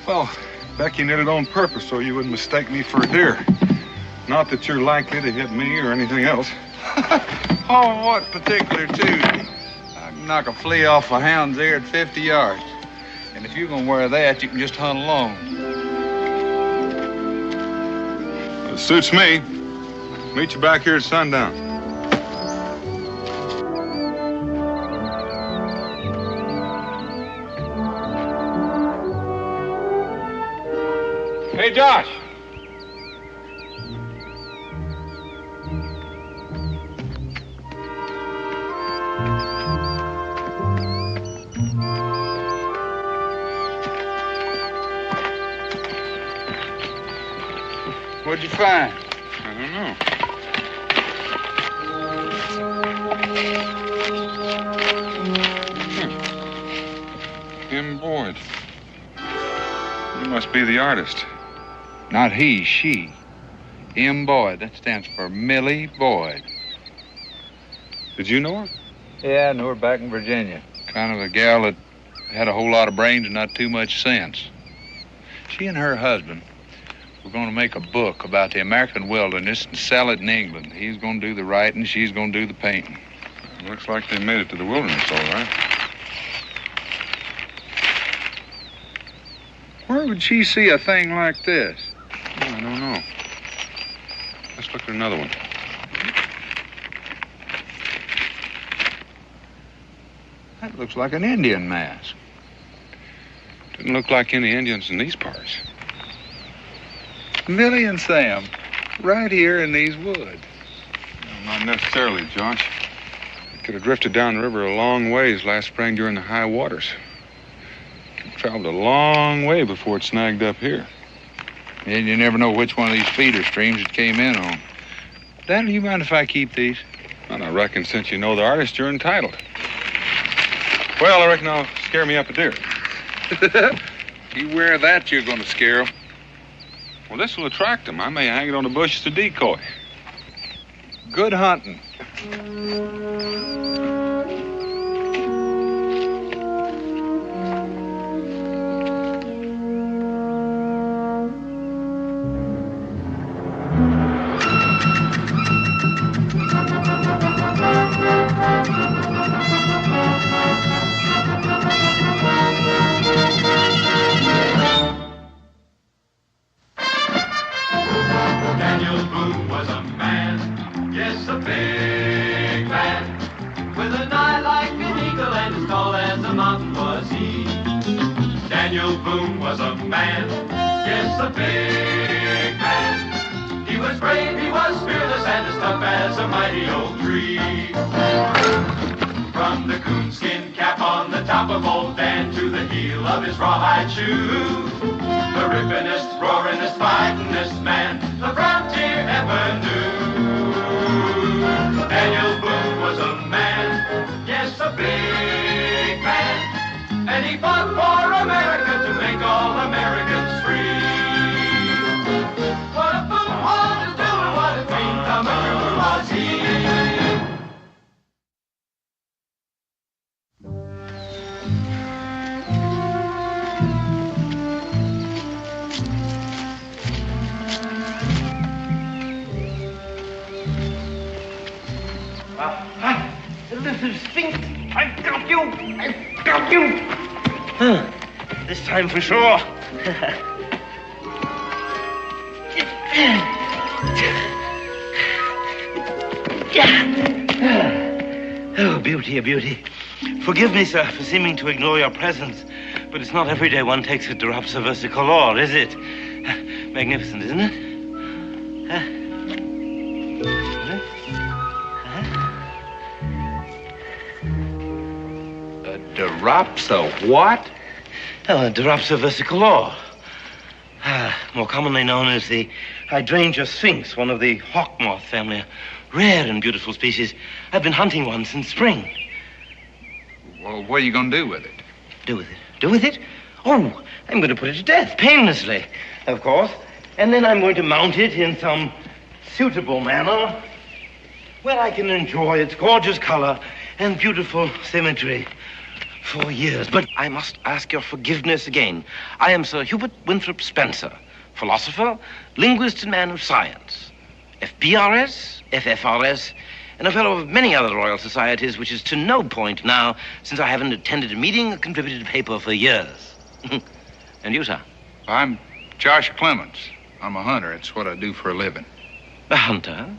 Well, Becky did it on purpose so you wouldn't mistake me for a deer. Not that you're likely to hit me or anything else. Oh, what particular too? I can knock a flea off a hound's ear at 50 yards. And if you're gonna wear that, you can just hunt alone. It suits me. Meet you back here at sundown. Hey, Josh. What'd you find? I don't know. Tim Boyd. You must be the artist. Not he, she. M. Boyd. That stands for Millie Boyd. Did you know her? Yeah, I knew her back in Virginia. Kind of a gal that had a whole lot of brains and not too much sense. She and her husband were going to make a book about the American wilderness and sell it in England. He's going to do the writing, she's going to do the painting. Looks like they made it to the wilderness, all right. Where would she see a thing like this? Oh, I don't know. Let's look at another one. That looks like an Indian mask. Didn't look like any Indians in these parts. Millie and Sam, right here in these woods. Well, not necessarily, Josh. It could have drifted down the river a long ways last spring during the high waters. It traveled a long way before it snagged up here. And you never know which one of these feeder streams it came in on. Daniel, you mind if I keep these? And I reckon since you know the artist, you're entitled. Well, I reckon I'll scare me up a deer. You wear that, you're going to scare them. Well, this will attract them. I may hang it on a bush as a decoy. Good hunting. Daniel Boone was a man, yes, a big man, with an eye like an eagle and as tall as a mountain was he. Daniel Boone was a man, yes, a big man. He was brave, he was fearless, and as tough as a mighty oak tree. From the coonskin cap on the top of old Dan to the heel of his rawhide shoe, the rippinest, roaringest, fightingest man the frontier ever knew. Daniel Boone was a man, yes, a big man, and he fought for America to make all Americans free. What a Boone wanted to do and what a great American was he. Little Sphinx, I've got you! I've got you! This time for sure. Oh, beauty, a beauty. Forgive me, sir, for seeming to ignore your presence, but it's not every day one takes a drops of versicolor, is it? Magnificent, isn't it? Huh? Drops of what? Oh, drops of versicolor. More commonly known as the hydrangea sphinx, one of the hawk moth family, a rare and beautiful species. I've been hunting one since spring. Well, what are you going to do with it? Do with it? Do with it? Oh, I'm going to put it to death, painlessly, of course. And then I'm going to mount it in some suitable manner where I can enjoy its gorgeous color and beautiful symmetry. 4 years, but I must ask your forgiveness again. I am Sir Hubert Winthrop Spencer, philosopher, linguist, and man of science. FBRS, FFRS, and a fellow of many other Royal Societies, which is to no point now, since I haven't attended a meeting or contributed a paper for years. And you, sir? I'm Josh Clements. I'm a hunter. It's what I do for a living. A hunter?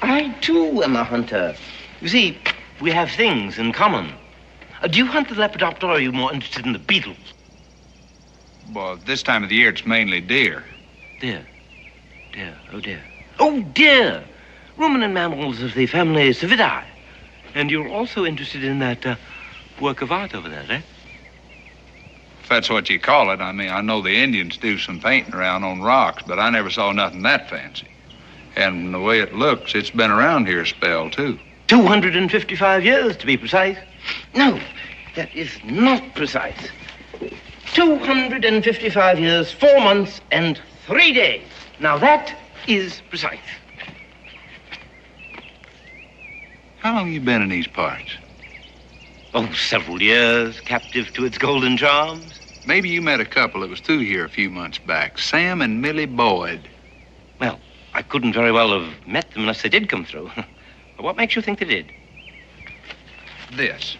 I, too, am a hunter. You see, we have things in common. Do you hunt the lepidopter, or are you more interested in the beetles? Well, this time of the year, it's mainly deer. Deer. Deer. Oh, dear. Oh, dear! Ruminant mammals of the family Cividae. And you're also interested in that work of art over there, eh? If that's what you call it. I mean, I know the Indians do some painting around on rocks, but I never saw nothing that fancy. And the way it looks, it's been around here a spell, too. 255 years, to be precise. No, that is not precise. 255 years, 4 months, and 3 days. Now that is precise. How long you been in these parts? Oh, several years, captive to its golden charms. Maybe you met a couple that was through here a few months back. Sam and Millie Boyd. Well, I couldn't very well have met them unless they did come through. But what makes you think they did? This.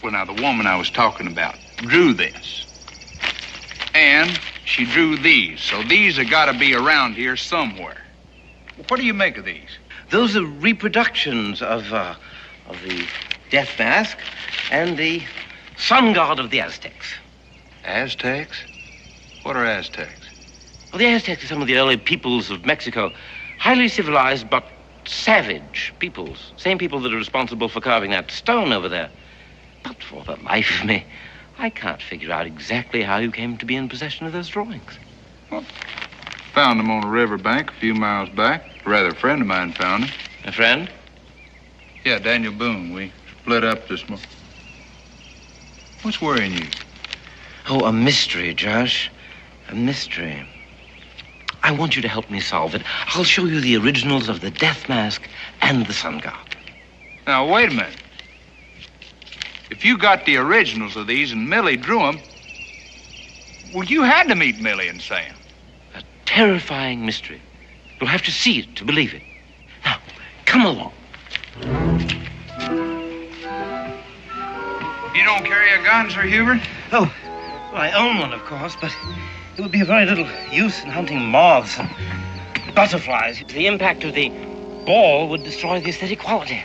Well, now, the woman I was talking about drew this. And she drew these. So these have got to be around here somewhere. What do you make of these? Those are reproductions of the death mask and the sun god of the Aztecs. Aztecs? What are Aztecs? Well, the Aztecs are some of the early peoples of Mexico. Highly civilized, but savage peoples. Same people that are responsible for carving that stone over there. But for the life of me, I can't figure out exactly how you came to be in possession of those drawings. Well, found them on a riverbank a few miles back. Rather, a friend of mine found them. A friend? Yeah, Daniel Boone. We split up this morning. What's worrying you? Oh, a mystery, Josh. A mystery. I want you to help me solve it. I'll show you the originals of the death mask and the sun god. Now, wait a minute. If you got the originals of these and Millie drew them, well, you had to meet Millie and Sam. A terrifying mystery. You'll have to see it to believe it. Now, come along. You don't carry a gun, Sir Hubert? Oh, well, I own one, of course, but it would be of very little use in hunting moths and butterflies. The impact of the ball would destroy the aesthetic quality.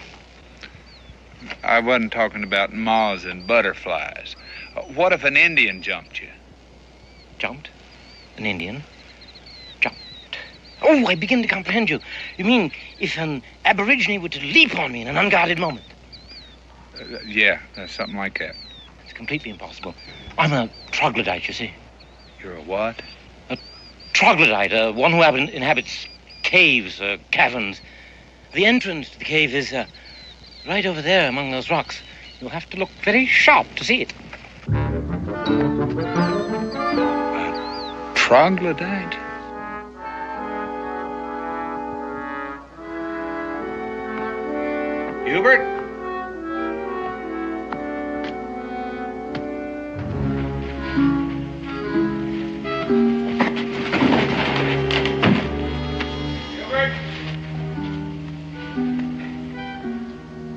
I wasn't talking about moths and butterflies. What if an Indian jumped you? Jumped? An Indian? Jumped. Oh, I begin to comprehend you. You mean if an aborigine were to leap on me in an unguarded moment? Yeah, something like that. It's completely impossible. I'm a troglodyte, you see. You're a what? A troglodyte, one who inhabits caves, caverns. The entrance to the cave is right over there among those rocks. You'll have to look very sharp to see it. A troglodyte? Hubert?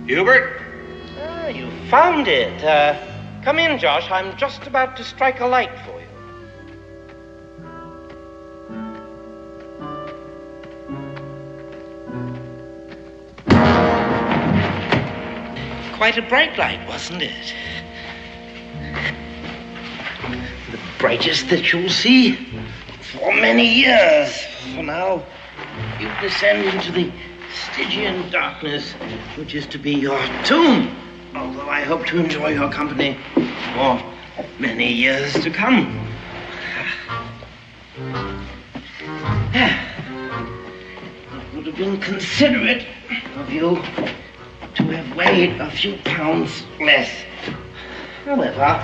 Hubert? You found it. Come in, Josh. I'm just about to strike a light for you. Quite a bright light, wasn't it? The brightest that you'll see for many years. For now, you descend into the Stygian darkness, which is to be your tomb, although I hope to enjoy your company for many years to come. It would have been considerate of you to have weighed a few pounds less. However,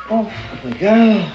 off we go.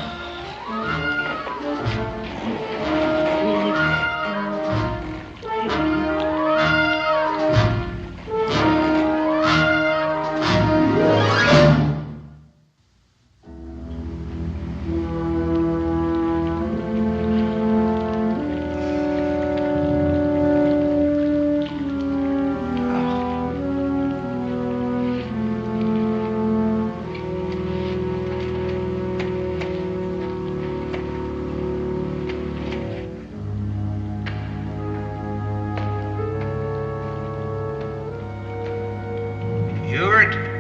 Ewart?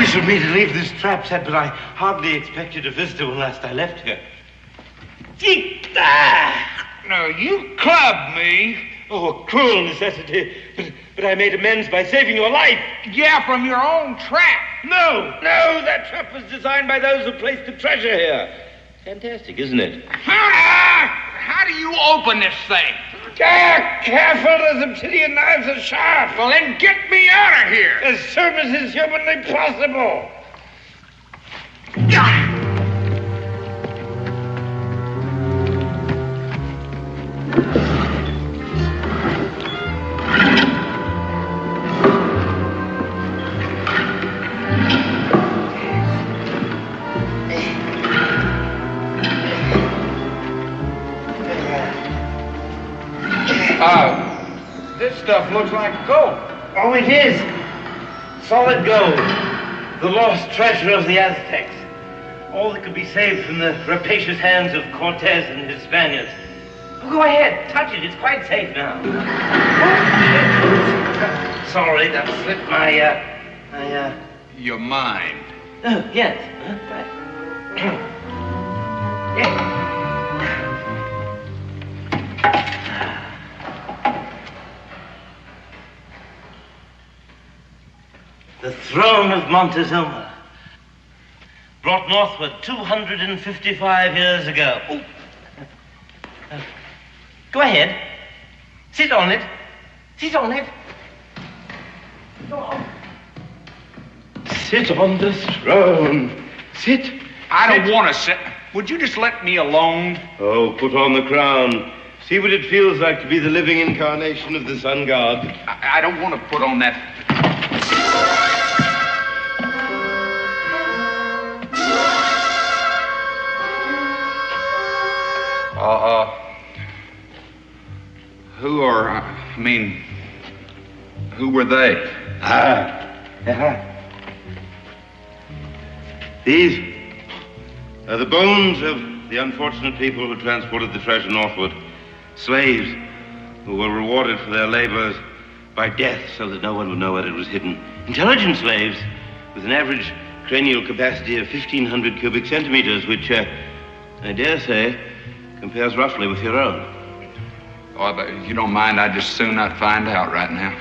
For me to leave this trap set, but I hardly expected a visitor when last I left here. No, you clubbed me. Oh, a cruel necessity. But I made amends by saving your life. Yeah, from your own trap. No, that trap was designed by those who placed the treasure here. Fantastic, isn't it? How do you open this thing? Careful, those obsidian knives are sharp. Well, then get me out of here. As soon as is humanly possible. This stuff looks like gold. Oh, it is. Solid gold. The lost treasure of the Aztecs. All that could be saved from the rapacious hands of Cortez and his Spaniards. Oh, go ahead, touch it. It's quite safe now. Sorry, that slipped my, Your mind. Oh, yes. Right. Yes. The throne of Montezuma, brought northward 255 years ago. Go ahead. Sit on it. Sit on it. Go on. Sit on the throne. Sit. I don't want to sit. Would you just let me alone? Oh, put on the crown. See what it feels like to be the living incarnation of the sun god. I don't want to put on that. Who were they? These are the bones of the unfortunate people who transported the treasure northward. Slaves who were rewarded for their labors by death so that no one would know where it was hidden. Intelligent slaves with an average cranial capacity of 1,500 cubic centimeters, which, I dare say, compares roughly with your own. Oh, but if you don't mind, I'd just soon not find out right now.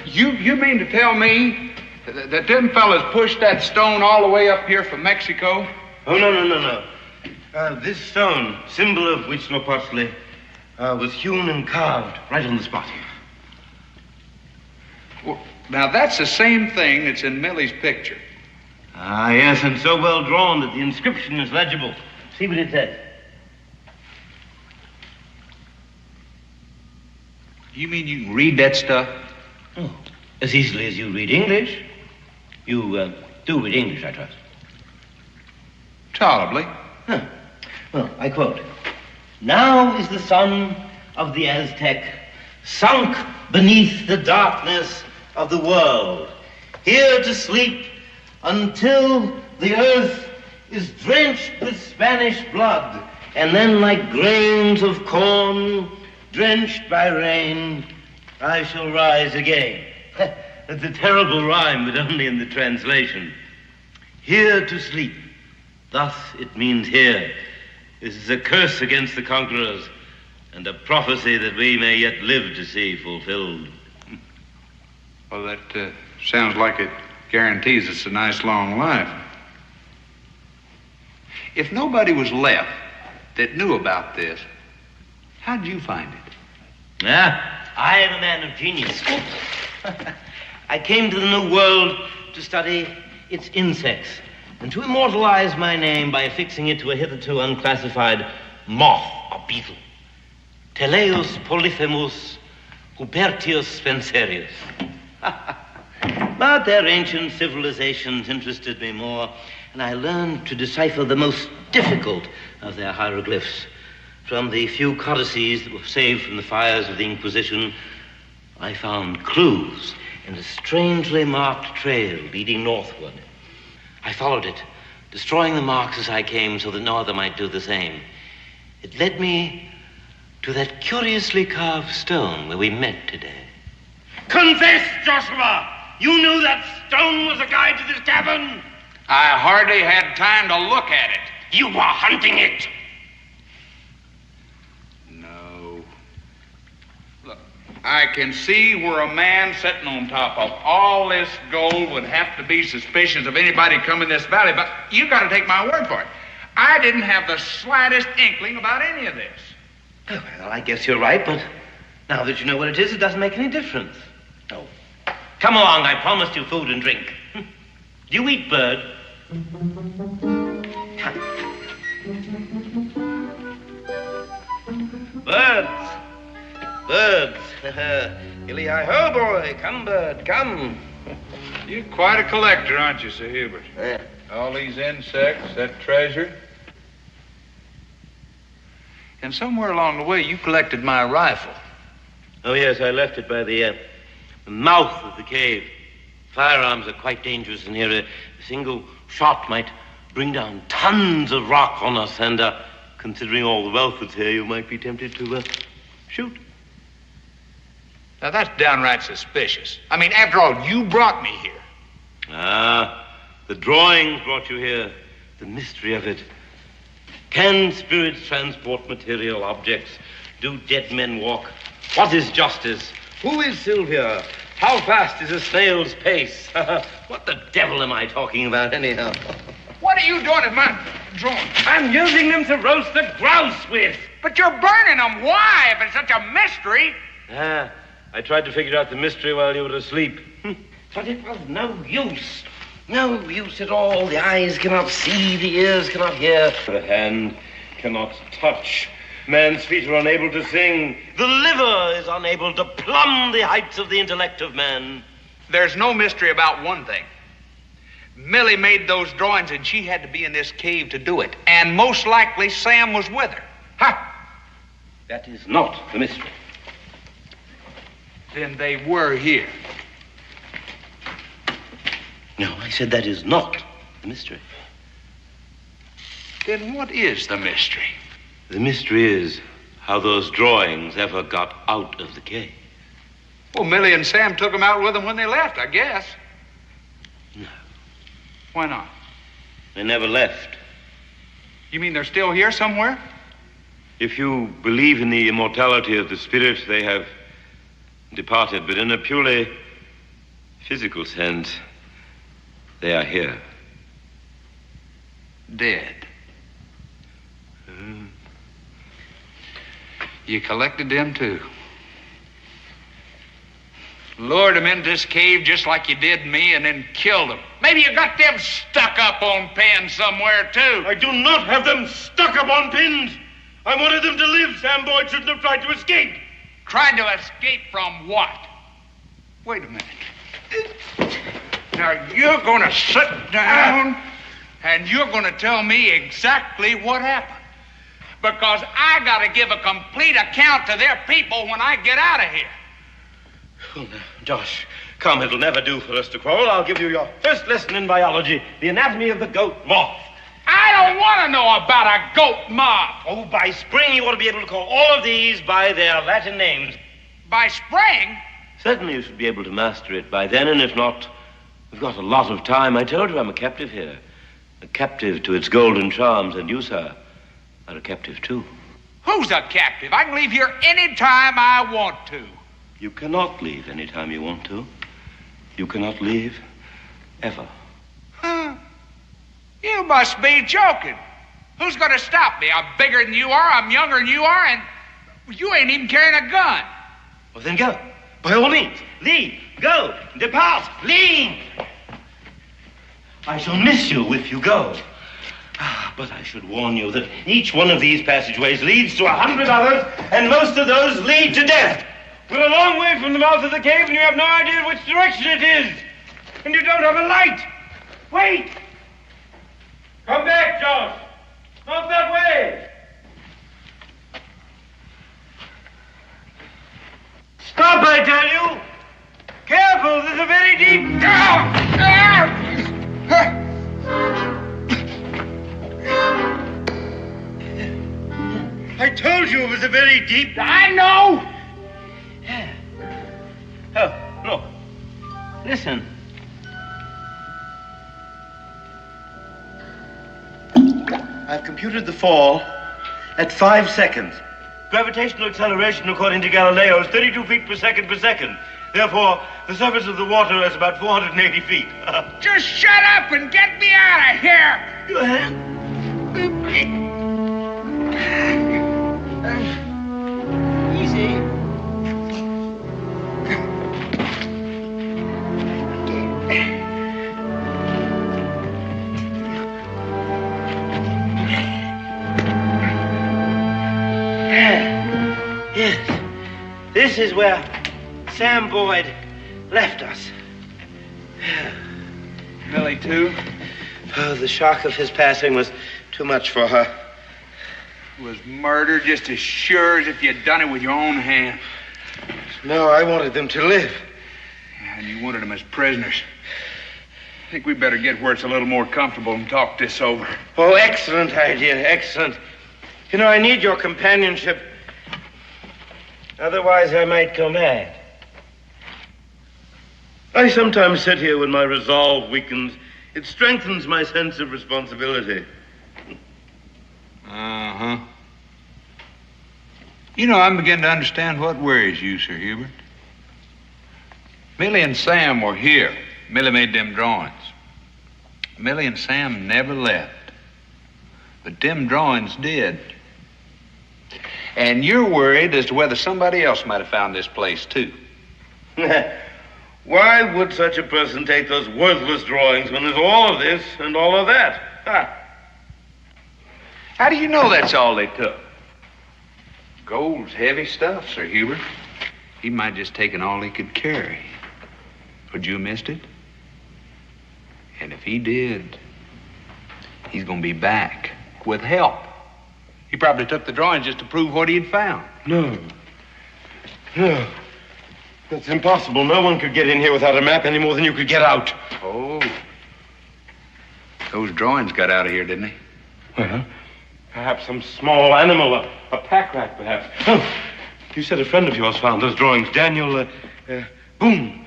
You mean to tell me that them fellas pushed that stone all the way up here from Mexico? Oh, no. This stone, symbol of Huitzilopochtli, was hewn and carved right on the spot here. Well, now, that's the same thing that's in Millie's picture. Ah, yes, and so well drawn that the inscription is legible. See what it says. You mean you can read that stuff? Oh, as easily as you read English. You do read English, I trust. Tolerably. Huh. Well, I quote, "Now is the sun of the Aztec sunk beneath the darkness of the world, here to sleep until the earth is drenched with Spanish blood, and then like grains of corn drenched by rain, I shall rise again." That's a terrible rhyme, but only in the translation. Here to sleep. Thus it means here. This is a curse against the conquerors, and a prophecy that we may yet live to see fulfilled. Well, that sounds like it guarantees us a nice long life. If nobody was left that knew about this, How did you find it? I am a man of genius. I came to the New World to study its insects and to immortalize my name by affixing it to a hitherto unclassified moth or beetle. Teleus polyphemus Hubertius spencerius. But their ancient civilizations interested me more, and I learned to decipher the most difficult of their hieroglyphs. From the few codices that were saved from the fires of the Inquisition, I found clues in a strangely marked trail leading northward. I followed it, destroying the marks as I came so that no other might do the same. It led me to that curiously carved stone where we met today. Confess, Joshua! You knew that stone was a guide to this cavern? I hardly had time to look at it. You were hunting it. No. Look, I can see where a man sitting on top of all this gold would have to be suspicious of anybody coming this valley, but you got to take my word for it. I didn't have the slightest inkling about any of this. Oh, well, I guess you're right, but now that you know what it is, it doesn't make any difference. Oh. Come along, I promised you food and drink. Do you eat bird? Birds. Birds. Gilly-hi-ho, boy. Come, bird, come. You're quite a collector, aren't you, Sir Hubert? Yeah. All these insects, that treasure. And somewhere along the way, you collected my rifle. Oh, yes, I left it by the mouth of the cave. Firearms are quite dangerous in here. A single shot might bring down tons of rock on us, and considering all the wealth that's here, you might be tempted to shoot. Now, that's downright suspicious. I mean, after all, you brought me here. The drawings brought you here. The mystery of it. Can spirits transport material objects? Do dead men walk? What is justice? Who is Sylvia? How fast is a snail's pace? What the devil am I talking about anyhow? What are you doing with my drawings? I'm using them to roast the grouse with. But you're burning them. Why, if it's such a mystery? I tried to figure out the mystery while you were asleep. But it was no use. No use at all. The eyes cannot see, the ears cannot hear. The hand cannot touch. Man's feet are unable to sing. The liver is unable to plumb the heights of the intellect of man. There's no mystery about one thing. Millie made those drawings, and she had to be in this cave to do it. And most likely Sam was with her. Ha! That is not the mystery. Then they were here. No, I said that is not the mystery. Then what is the mystery? The mystery is how those drawings ever got out of the cave. Well, Millie and Sam took them out with them when they left, I guess. No. Why not? They never left. You mean they're still here somewhere? If you believe in the immortality of the spirit, they have departed, but in a purely physical sense, they are here. Dead. You collected them, too. Lured them into this cave just like you did me and then killed them. Maybe you got them stuck up on pins somewhere, too. I do not have them stuck up on pins. I wanted them to live. Sam Boyd shouldn't have tried to escape. Tried to escape from what? Wait a minute. Now, you're going to sit down and you're going to tell me exactly what happened. Because I got to give a complete account to their people when I get out of here. Oh, now, Josh, come, it'll never do for us to quarrel. I'll give you your first lesson in biology, the anatomy of the goat moth. I don't want to know about a goat moth. Oh, by spring you ought to be able to call all of these by their Latin names. By spring? Certainly you should be able to master it by then, and if not, we've got a lot of time. I told you I'm a captive here. A captive to its golden charms, and you, sir, are a captive too. Who's a captive? I can leave here any time I want to. You cannot leave any time you want to. You cannot leave ever. Huh? You must be joking. Who's going to stop me? I'm bigger than you are, I'm younger than you are, and Well, you ain't even carrying a gun. Well, then go. By all means. Leave. Go. Depart. Leave. I shall miss you if you go. But I should warn you that each one of these passageways leads to 100 others, and most of those lead to death. We're a long way from the mouth of the cave, and you have no idea which direction it is. And you don't have a light. Wait! Come back, Josh. Not that way. Stop, I tell you! Careful, there's a very deep... I told you it was a very deep... I know! Oh, look. Listen. I've computed the fall at 5 seconds. Gravitational acceleration, according to Galileo, is 32 feet per second per second. Therefore, the surface of the water is about 480 feet. Just shut up and get me out of here! Go ahead. Easy. Yes, this is where Sam Boyd left us. Millie, too? Oh, the shock of his passing was too much for her. Was murder just as sure as if you'd done it with your own hand. No, I wanted them to live. Yeah, and you wanted them as prisoners. I think we better get where it's a little more comfortable and talk this over. Oh, excellent idea, excellent. You know, I need your companionship. Otherwise, I might go mad. I sometimes sit here when my resolve weakens. It strengthens my sense of responsibility. Uh-huh. You know, I'm beginning to understand what worries you, Sir Hubert. Millie and Sam were here. Millie made them drawings. Millie and Sam never left. But them drawings did. And you're worried as to whether somebody else might have found this place, too. Why would such a person take those worthless drawings when there's all of this and all of that? Ha! How do you know that's all they took? Gold's heavy stuff, Sir Hubert. He might just taken all he could carry. Would you have missed it? And if he did, he's gonna be back with help. He probably took the drawings just to prove what he'd found. No. No. That's impossible. No one could get in here without a map any more than you could get out. Oh. Those drawings got out of here, didn't they? Well, perhaps some small animal, a pack rat, perhaps. Oh, you said a friend of yours found those drawings, Daniel Boone.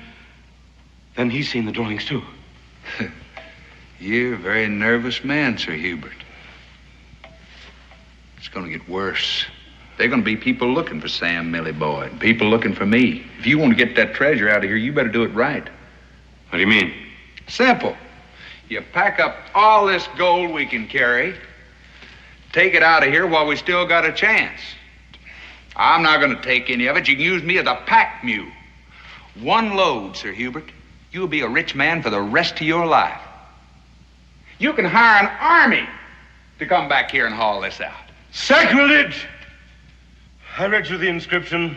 Then he's seen the drawings, too. You're a very nervous man, Sir Hubert. It's going to get worse. There are going to be people looking for Sam, Millie Boyd. People looking for me. If you want to get that treasure out of here, you better do it right. What do you mean? Simple. You pack up all this gold we can carry, take it out of here while we still got a chance. I'm not going to take any of it. You can use me as a pack mule. One load, Sir Hubert. You'll be a rich man for the rest of your life. You can hire an army to come back here and haul this out. Sacrilege! I read you the inscription.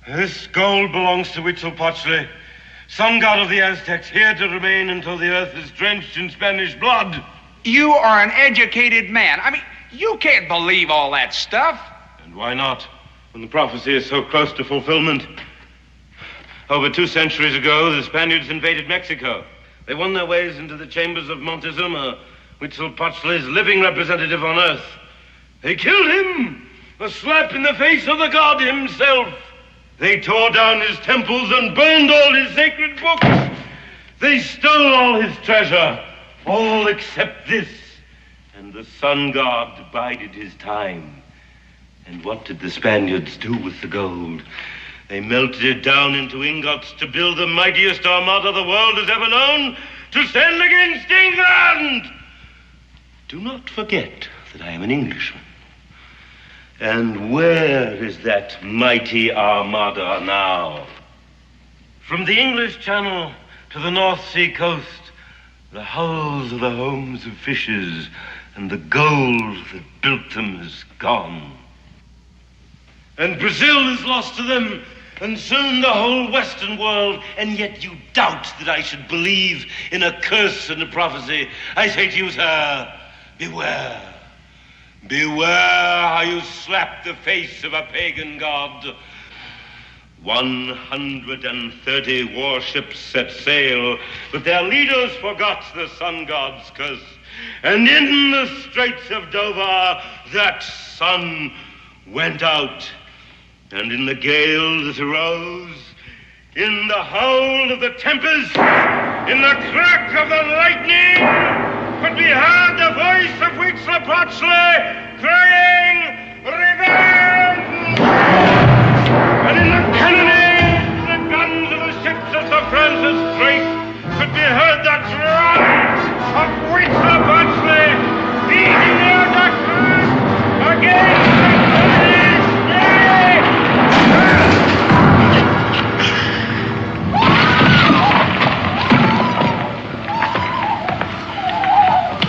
This gold belongs to Huitzilopochtli, sun god of the Aztecs, here to remain until the earth is drenched in Spanish blood. You are an educated man. I mean, you can't believe all that stuff. And why not, when the prophecy is so close to fulfillment? Over 2 centuries ago, the Spaniards invaded Mexico. They won their ways into the chambers of Montezuma, Huitzilopochtli's living representative on earth. They killed him, a slap in the face of the god himself. They tore down his temples and burned all his sacred books. They stole all his treasure, all except this. And the sun god bided his time. And what did the Spaniards do with the gold? They melted it down into ingots to build the mightiest armada the world has ever known to stand against England. Do not forget that I am an Englishman. And where is that mighty armada now? From the English Channel to the North Sea coast, the hulls of the homes of fishers and the gold that built them is gone. And Brazil is lost to them, and soon the whole Western world, and yet you doubt that I should believe in a curse and a prophecy. I say to you, sir, beware. Beware how you slap the face of a pagan god. 130 warships set sail, but their leaders forgot the sun god's curse. And in the Straits of Dover, that sun went out. And in the gale that arose, in the howl of the tempest, in the crack of the lightning, could be heard the voice of Huitzilopochtli crying, "Revenge!" And in the cannonade, the guns of the ships of Sir Francis Drake could be heard the drums of Huitzilopochtli beating their decrees against the British flag.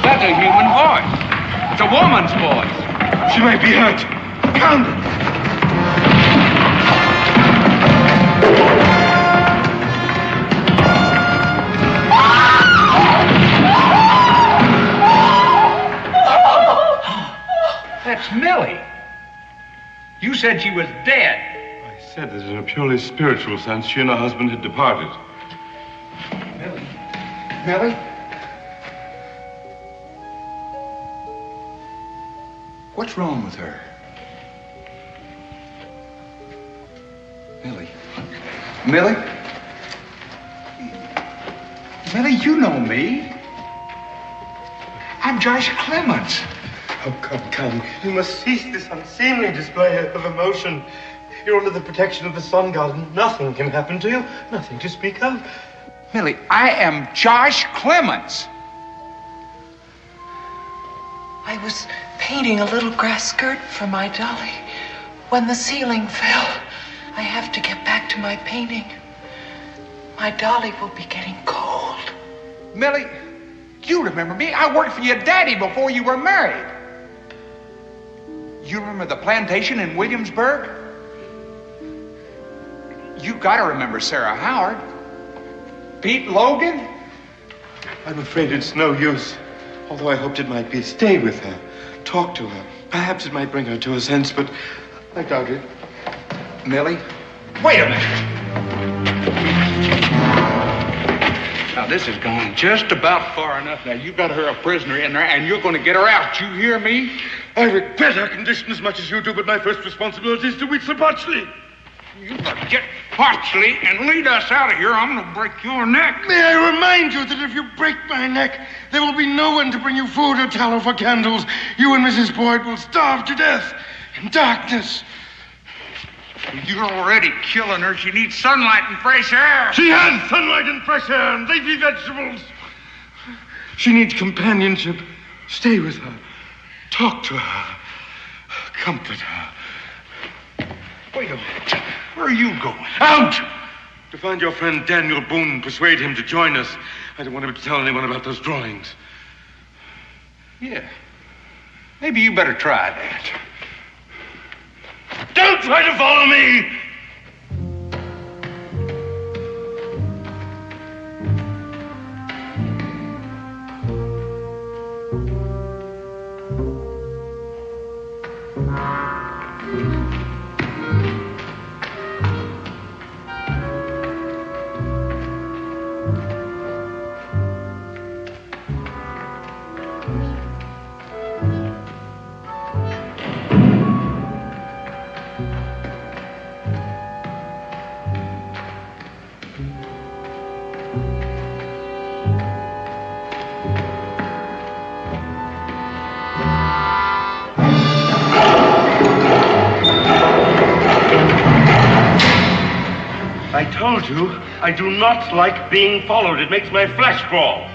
That's a human voice. It's a woman's voice. She might be hurt. Pound it. That's Millie. You said she was dead. I said that in a purely spiritual sense, she and her husband had departed. Millie? Millie? What's wrong with her? Millie? Millie? Millie, you know me. I'm Josh Clements. Oh, come. You must cease this unseemly display of emotion. You're under the protection of the sun god, and nothing can happen to you. Nothing to speak of. Millie, I am Josh Clements. I was painting a little grass skirt for my dolly when the ceiling fell. I have to get back to my painting. My dolly will be getting cold. Millie, you remember me. I worked for your daddy before you were married. You remember the plantation in Williamsburg? You gotta remember Sarah Howard. Pete Logan. I'm afraid it's no use. Although I hoped it might be. Stay with her. Talk to her. Perhaps it might bring her to her sense, but I doubt it. Millie, wait a minute. Now, this has gone just about far enough. Now, you got her a prisoner in there, and you're going to get her out. You hear me? I regret her condition as much as you do, but my first responsibility is to Huitzilopochtli. You better get Poxley and lead us out of here. I'm going to break your neck. May I remind you that if you break my neck, there will be no one to bring you food or tallow for candles. You and Mrs. Boyd will starve to death in darkness. You're already killing her. She needs sunlight and fresh air. She has sunlight and fresh air and leafy vegetables. She needs companionship. Stay with her. Talk to her. Comfort her. Wait a minute. Where are you going? Out! To find your friend Daniel Boone and persuade him to join us. I don't want him to tell anyone about those drawings. Yeah. Maybe you better try that. Don't try to follow me! I told you, I do not like being followed. It makes my flesh crawl.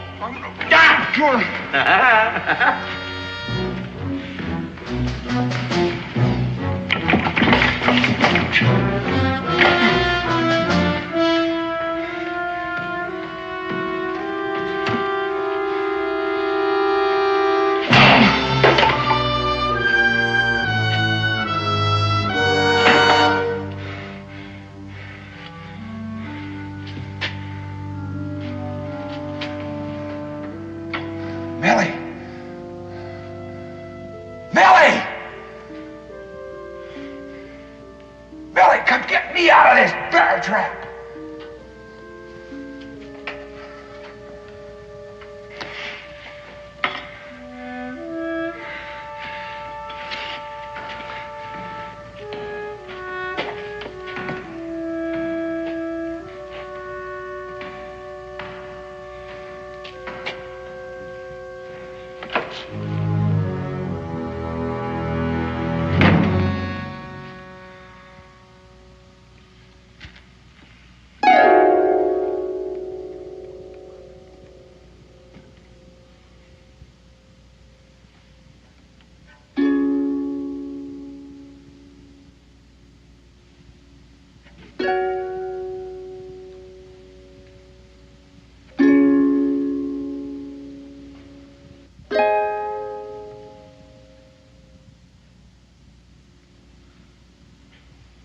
Millie, come get me out of this bear trap.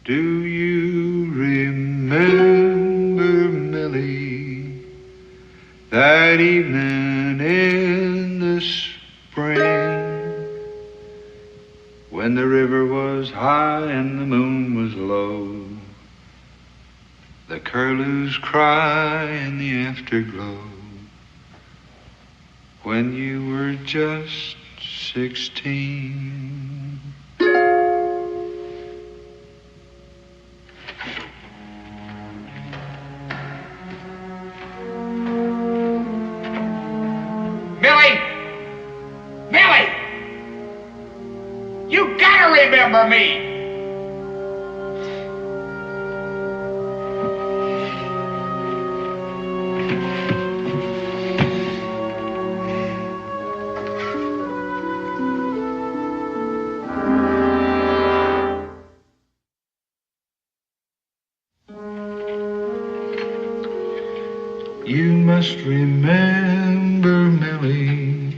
Do you remember, Millie, that evening in the spring when the river was high and the moon was low, the curlews cry in the afterglow, when you were just 16? Remember me. You must remember, Millie,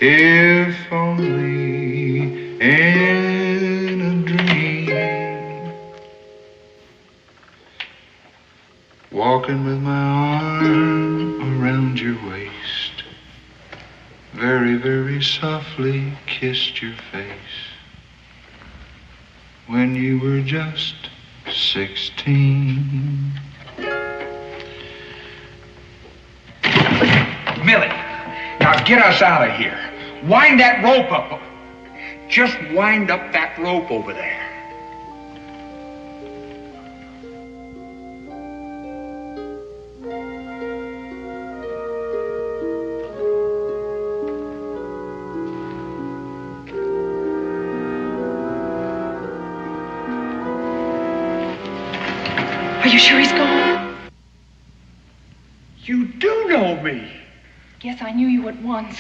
if only in a dream, walking with my arm around your waist, very, very softly kissed your face when you were just 16. Millie, now get us out of here. Wind that rope up. Just wind up that rope over there. Are you sure he's gone? You do know me. Yes, I knew you at once.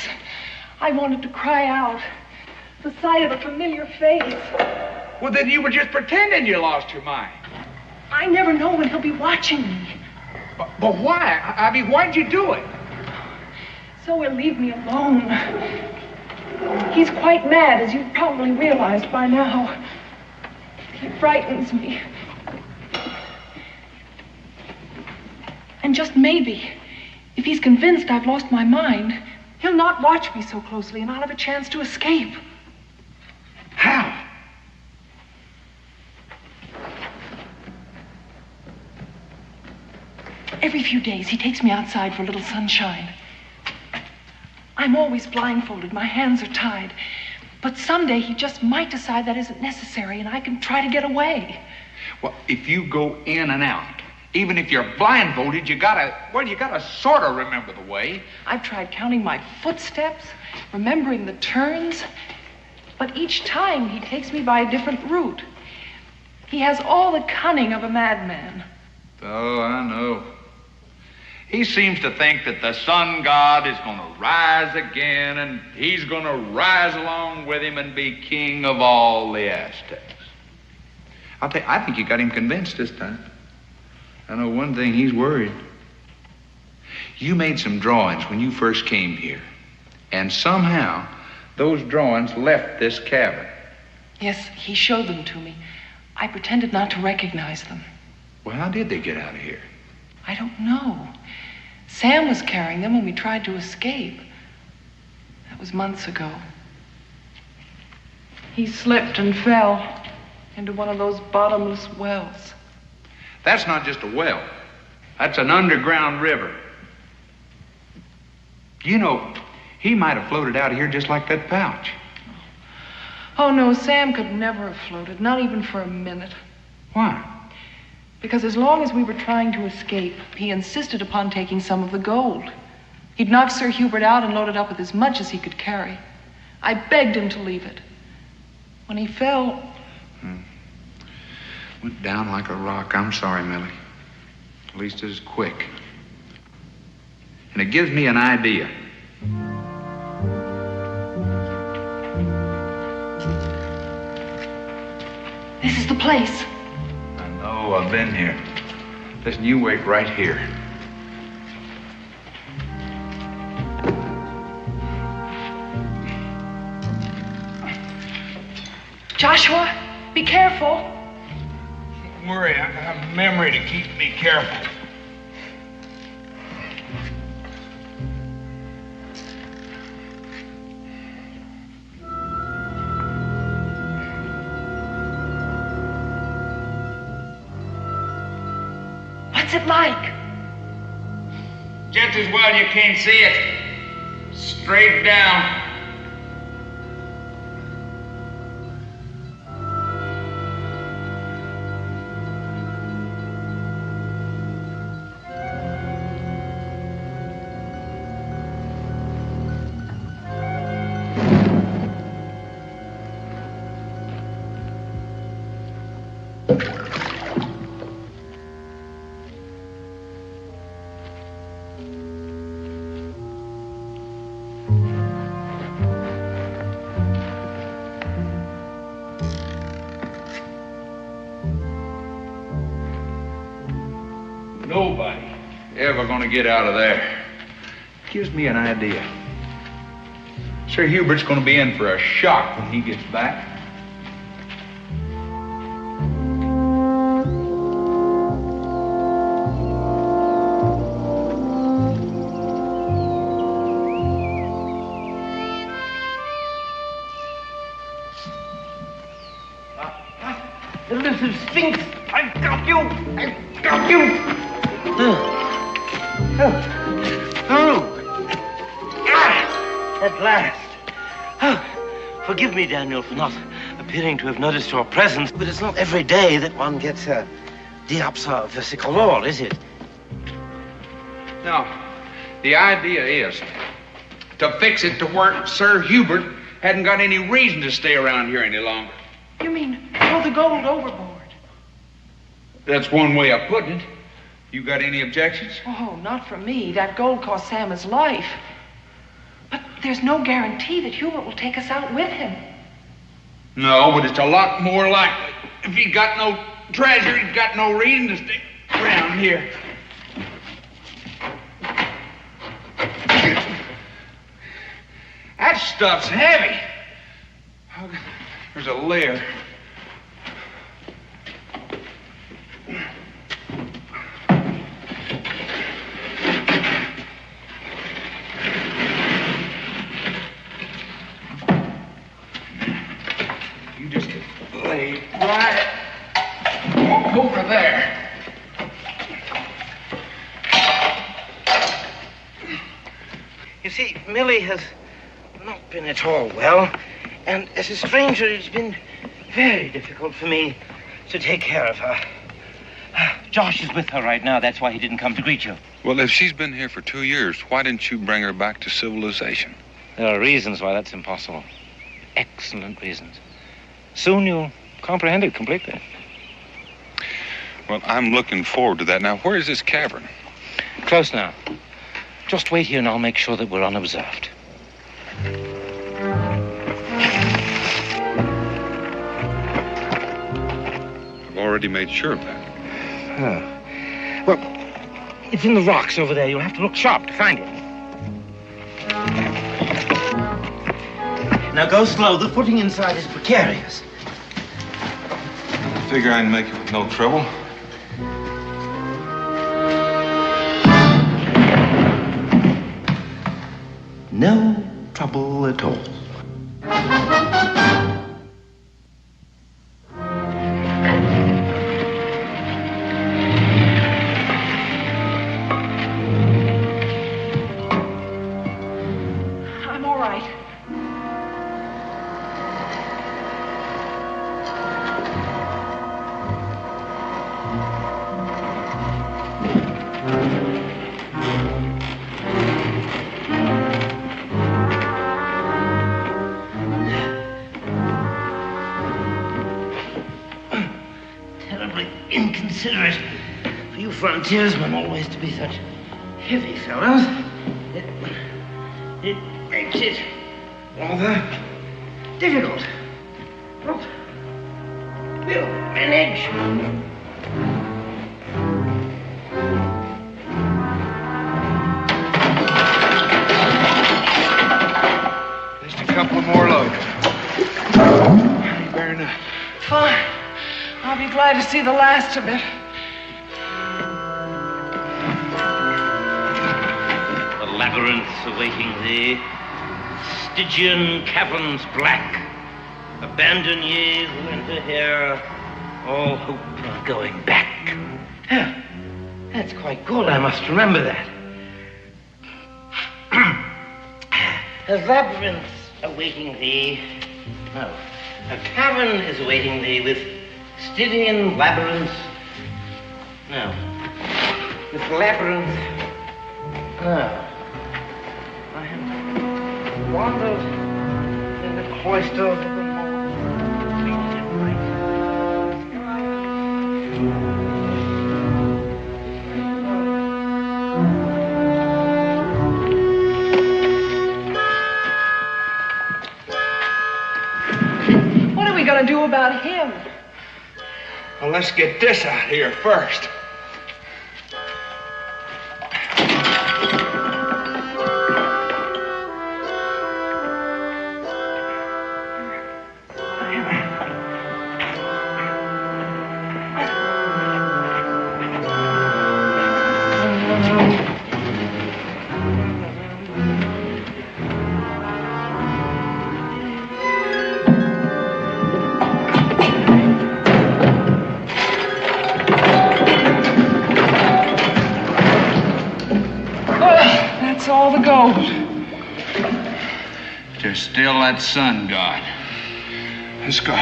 I wanted to cry out. The sight of a familiar face. Well, then you were just pretending you lost your mind. I never know when he'll be watching me. But why? I mean, why'd you do it? So he'll leave me alone. He's quite mad, as you've probably realized by now. He frightens me. And just maybe, if he's convinced I've lost my mind, he'll not watch me so closely and I'll have a chance to escape. How? Every few days, he takes me outside for a little sunshine. I'm always blindfolded. My hands are tied. But someday he just might decide that isn't necessary and I can try to get away. Well, if you go in and out, even if you're blindfolded, you gotta sort of remember the way. I've tried counting my footsteps, remembering the turns, but each time he takes me by a different route. He has all the cunning of a madman. Oh, I know. He seems to think that the sun god is going to rise again, and he's going to rise along with him and be king of all the Aztecs. I'll tell you, I think you got him convinced this time. I know one thing, he's worried. You made some drawings when you first came here, and somehow those drawings left this cabin. Yes, he showed them to me. I pretended not to recognize them. Well, how did they get out of here? I don't know. Sam was carrying them when we tried to escape. That was months ago. He slipped and fell. into one of those bottomless wells. That's not just a well. That's an underground river. You know, he might have floated out of here just like that pouch. Oh, no, Sam could never have floated, not even for a minute. Why? Because as long as we were trying to escape, he insisted upon taking some of the gold. He'd knocked Sir Hubert out and loaded up with as much as he could carry. I begged him to leave it. When he fell... Went down like a rock. I'm sorry, Millie. At least it was quick. And it gives me an idea. This is the place. I know, I've been here. Listen, you wait right here. Joshua, be careful. Don't worry, I have a memory to keep me careful. What's it like? Just as well you can't see it. Straight down. Nobody ever gonna get out of there. Gives me an idea. Sir Hubert's gonna be in for a shock when he gets back. The little Sphinx! I've got you! I've got you! At last. Forgive me, Daniel, for not appearing to have noticed your presence, but it's not every day that one gets a diopsa versicolor, is it? No. The idea is to fix it to where Sir Hubert hadn't got any reason to stay around here any longer. You mean throw the gold overboard? That's one way of putting it. You got any objections? Oh, not for me. That gold cost Sam his life. But there's no guarantee that Hubert will take us out with him. No, but it's a lot more likely. If he's got no treasure, he's got no reason to stick around here. That stuff's heavy. There's a layer. You just lay right over there. You see, Millie has not been at all well, and as a stranger, it's been very difficult for me to take care of her. Josh is with her right now. That's why he didn't come to greet you. Well, if she's been here for 2 years, why didn't you bring her back to civilization? There are reasons why that's impossible. Excellent reasons. Soon you'll comprehend it completely. Well, I'm looking forward to that. Now, where is this cavern? Close now. Just wait here and I'll make sure that we're unobserved. I've already made sure of that. Oh. Well, it's in the rocks over there. You'll have to look sharp to find it. Now go slow. The footing inside is precarious. I figure I can make it with no trouble. No trouble at all. terribly inconsiderate for you frontiersmen always to be such heavy fellows. It makes it rather difficult. But we'll manage. Just a couple of more loads. Fair enough. Fine. I'll be glad to see the last of it. The labyrinths awaiting thee, Stygian caverns black. Abandon ye who enter here, all hope of going back. Yeah, that's quite good. I must remember that. The labyrinths awaiting thee. No, a cavern is awaiting thee with Stygian labyrinths. No, with labyrinth. No, I have wandered in the cloister of the more. What are we going to do about him? Well, let's get this out here first. That's all the gold. There's still that sun god. Let's go.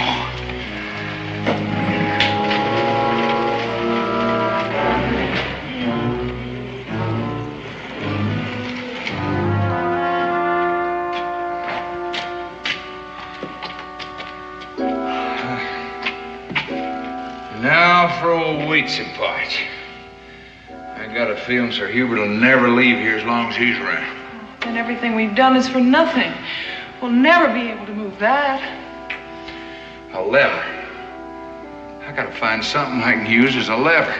Now for old Wheatsy Potch. I got a feeling Sir Hubert will never leave here as long as he's around. And everything we've done is for nothing. We'll never be able to move that. A lever. I gotta find something I can use as a lever.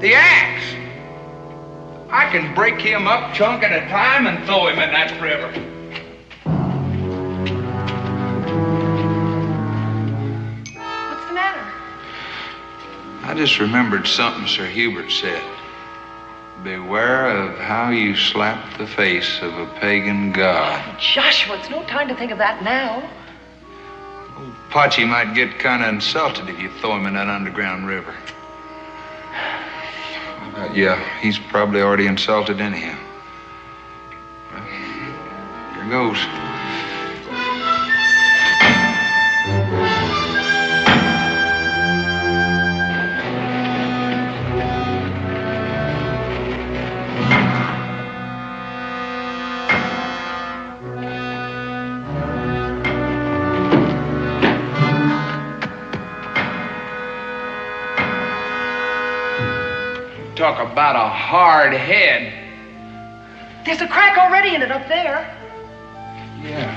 The axe! I can break him up chunk at a time and throw him in that river. What's the matter? I just remembered something Sir Hubert said. Beware of how you slap the face of a pagan god. Joshua, it's no time to think of that now. Old Potchy might get kind of insulted if you throw him in that underground river. Yeah, he's probably already insulted anyhow. Well, here goes. Talk about a hard head. There's a crack already in it up there. Yeah.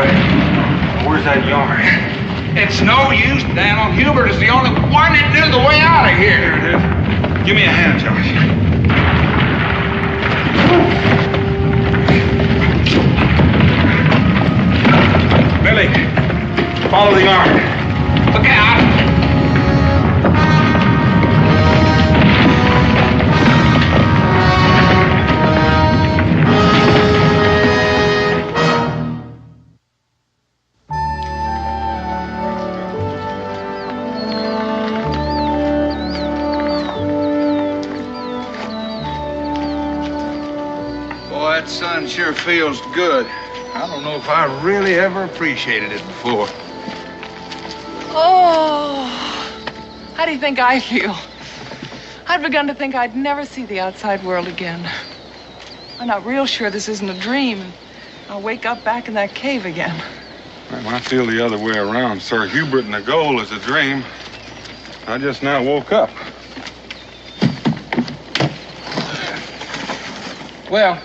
boy. Where's that yarn? It's no use, Daniel. Hubert is the only one that knew the way out of here. Here it is. Give me a hand, Josh. Billy, follow the yarn. Look out! Boy, that sun sure feels good. I don't know if I really ever appreciated it before. Oh, how do you think I feel? I'd begun to think I'd never see the outside world again. I'm not real sure this isn't a dream. I'll wake up back in that cave again. Well, I feel the other way around. Sir Hubert and the goal is a dream. I just now woke up. Well,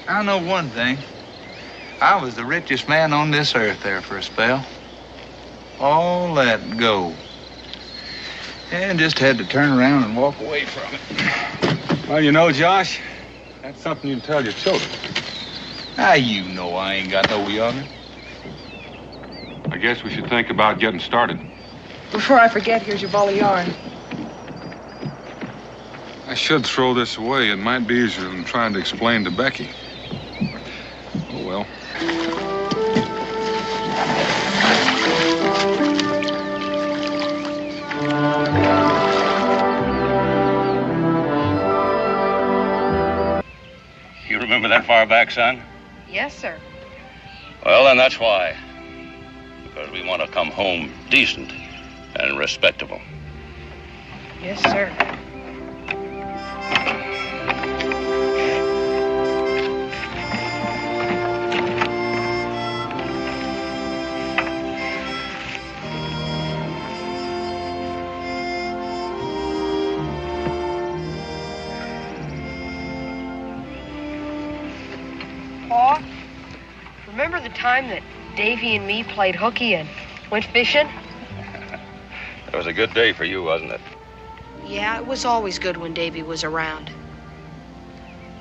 I know one thing. I was the richest man on this earth there for a spell. All that gold. And just had to turn around and walk away from it. Well, you know, Josh, that's something you can tell your children. How you know I ain't got no younger? I guess we should think about getting started. Before I forget, here's your ball of yarn. I should throw this away. It might be easier than trying to explain to Becky. Oh, well. You remember that far back, son? Yes, sir. Well, then that's why. Because we want to come home decent and respectable. Yes, sir. Pa, remember the time that Davy and me played hooky and went fishing? It was a good day for you, wasn't it? Yeah, it was always good when Davy was around.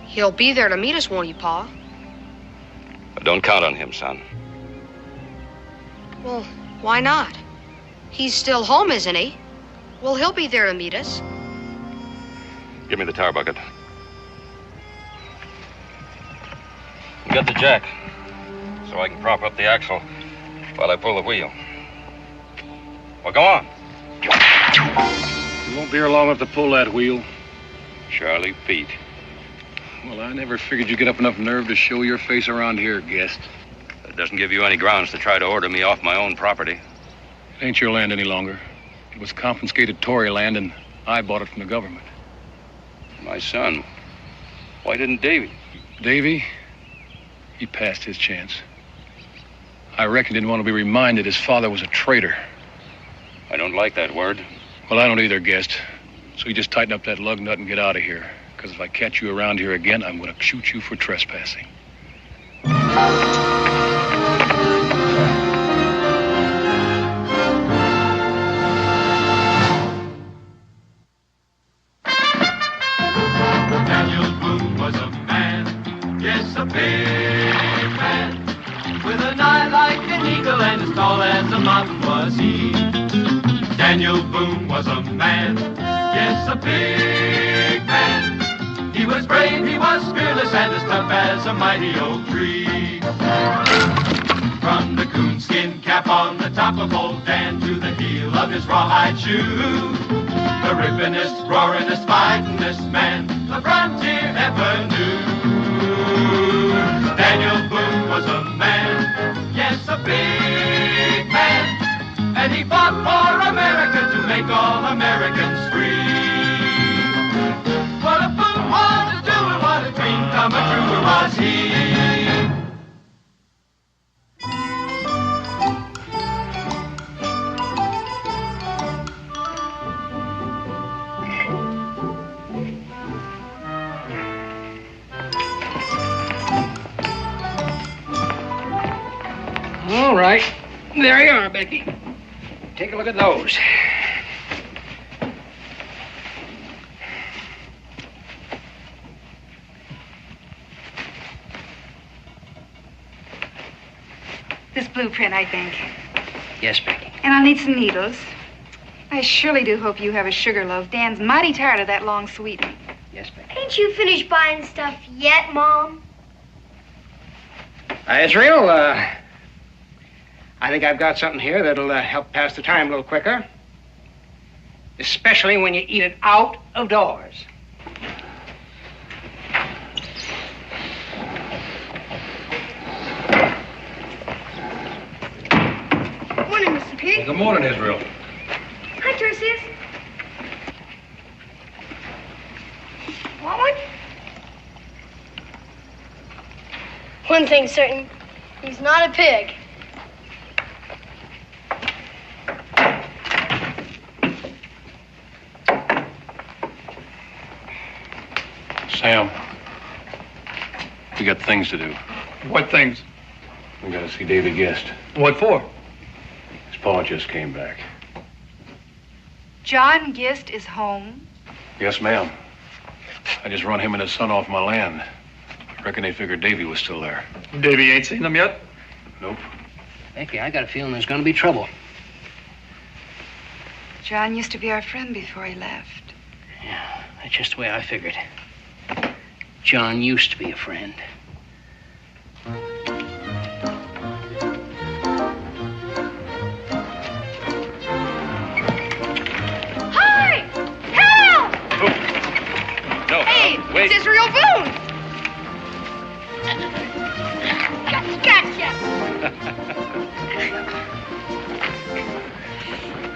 He'll be there to meet us, won't he, Pa? But don't count on him, son. Well, why not? He's still home, isn't he? Well, he'll be there to meet us. Give me the tar bucket. And get the jack, so I can prop up the axle while I pull the wheel. Well, go on. You won't be here long enough to pull that wheel. Charlie Pete. Well, I never figured you'd get up enough nerve to show your face around here, guest. That doesn't give you any grounds to try to order me off my own property. It ain't your land any longer. It was confiscated Tory land, and I bought it from the government. My son. Why didn't Davy? Davy? He passed his chance. I reckon he didn't want to be reminded his father was a traitor. I don't like that word. Well, I don't either, guest. So you just tighten up that lug nut and get out of here. Because if I catch you around here again, I'm going to shoot you for trespassing. Daniel Boone was a man, yes, a big man, with an eye like an eagle and as tall as a mountain was he. Daniel Boone was a man, yes, a big man. He was brave, he was fearless, and as tough as a mighty oak tree. From the coonskin cap on the top of old Dan to the heel of his rawhide shoe, the rippin'est, roaring'est, fighting'est man the frontier ever knew. Daniel Boone was a man, yes, a big man, and he fought for America to make all Americans free. What a Boone wanted to do and what a dream come true was he. All right. There you are, Becky. Take a look at those. This blueprint, I think. Yes, Becky. And I'll need some needles. I surely do hope you have a sugar loaf. Dan's mighty tired of that long sweetening. Yes, Becky. Ain't you finished buying stuff yet, Mom? Israel, I think I've got something here that'll help pass the time a little quicker. Especially when you eat it out of doors. Morning, Mr. Pig. Well, good morning, Israel. Hi, Tertius. Want one? One thing's certain. He's not a pig. Sam, we got things to do. What things? We gotta see Davy Guest. What for? His pa just came back. John Gist is home. Yes, ma'am. I just run him and his son off my land. Reckon they figured Davy was still there. Davy ain't seen them yet? Nope. Becky, I got a feeling there's gonna be trouble. John used to be our friend before he left. Yeah, that's just the way I figured. John used to be a friend. Hi! Help! No, Hey, wait. it's Israel Boone! Gotcha!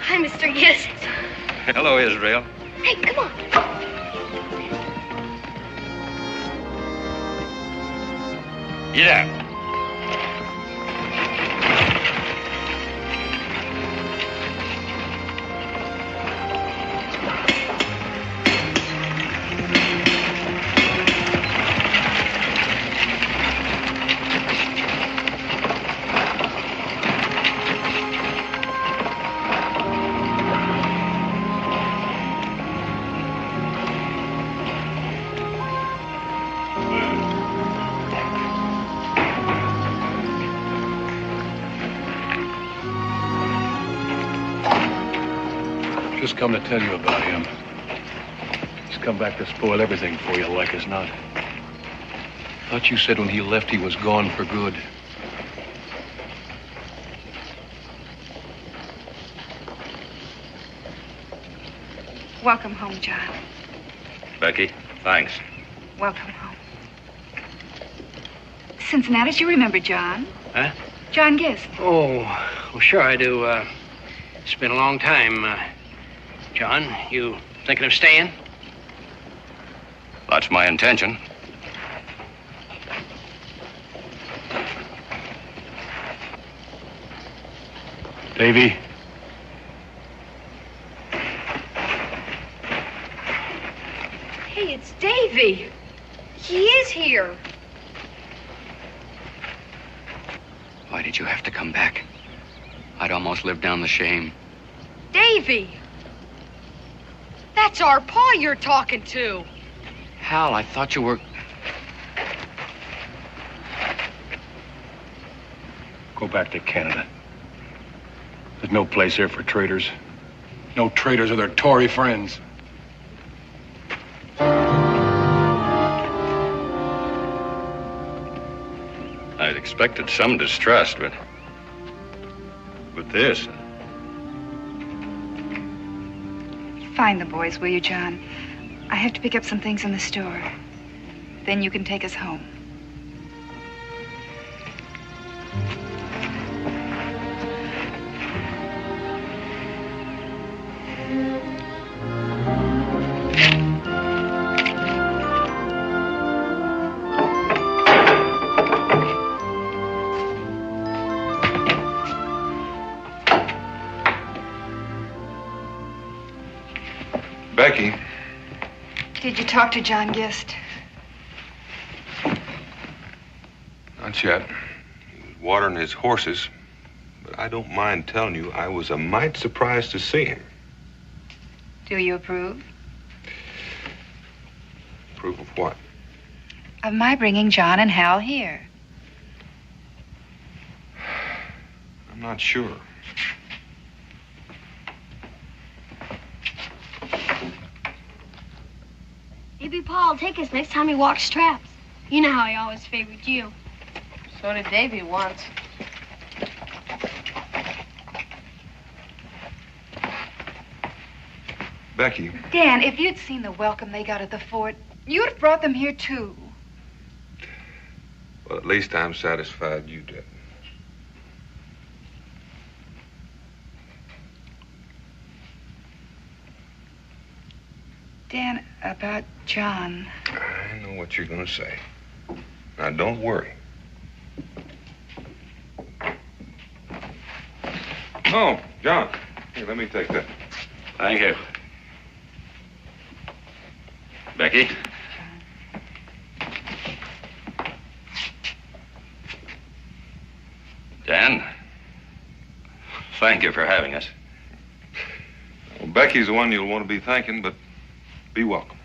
Hi, Mr. Gist. Hello, Israel. Hey, come on. Get out. Just come to tell you about him. He's come back to spoil everything for you, like as not. Thought you said when he left he was gone for good. Welcome home, John. Becky, thanks. Welcome home. Cincinnati, you remember John? Huh? John Gist. Oh, well, sure I do. It's been a long time. John, you thinking of staying? That's my intention. Davy, Hey, it's Davy. He is here. Why did you have to come back? I'd almost lived down the shame. Davy. That's our pa you're talking to. Hal, I thought you were... go back to Canada. There's no place here for traitors. No traitors or their Tory friends. I'd expected some distrust, but... with this... Find the boys, will you, John? I have to pick up some things in the store. Then you can take us home. Becky. Did you talk to John Gist? Not yet. He was watering his horses. But I don't mind telling you I was a mite surprised to see him. Do you approve? Approve of what? Of my bringing John and Hal here. I'm not sure. Maybe Paul will take us next time he walks traps. You know how he always favored you. So did Davy once. Becky. Dan, if you'd seen the welcome they got at the fort, you'd have brought them here, too. Well, at least I'm satisfied you did. Dan, about John. I know what you're going to say. Now, don't worry. Oh, John. Here, let me take that. Thank you. Becky? Dan? Thank you for having us. Well, Becky's the one you'll want to be thanking, but be welcome.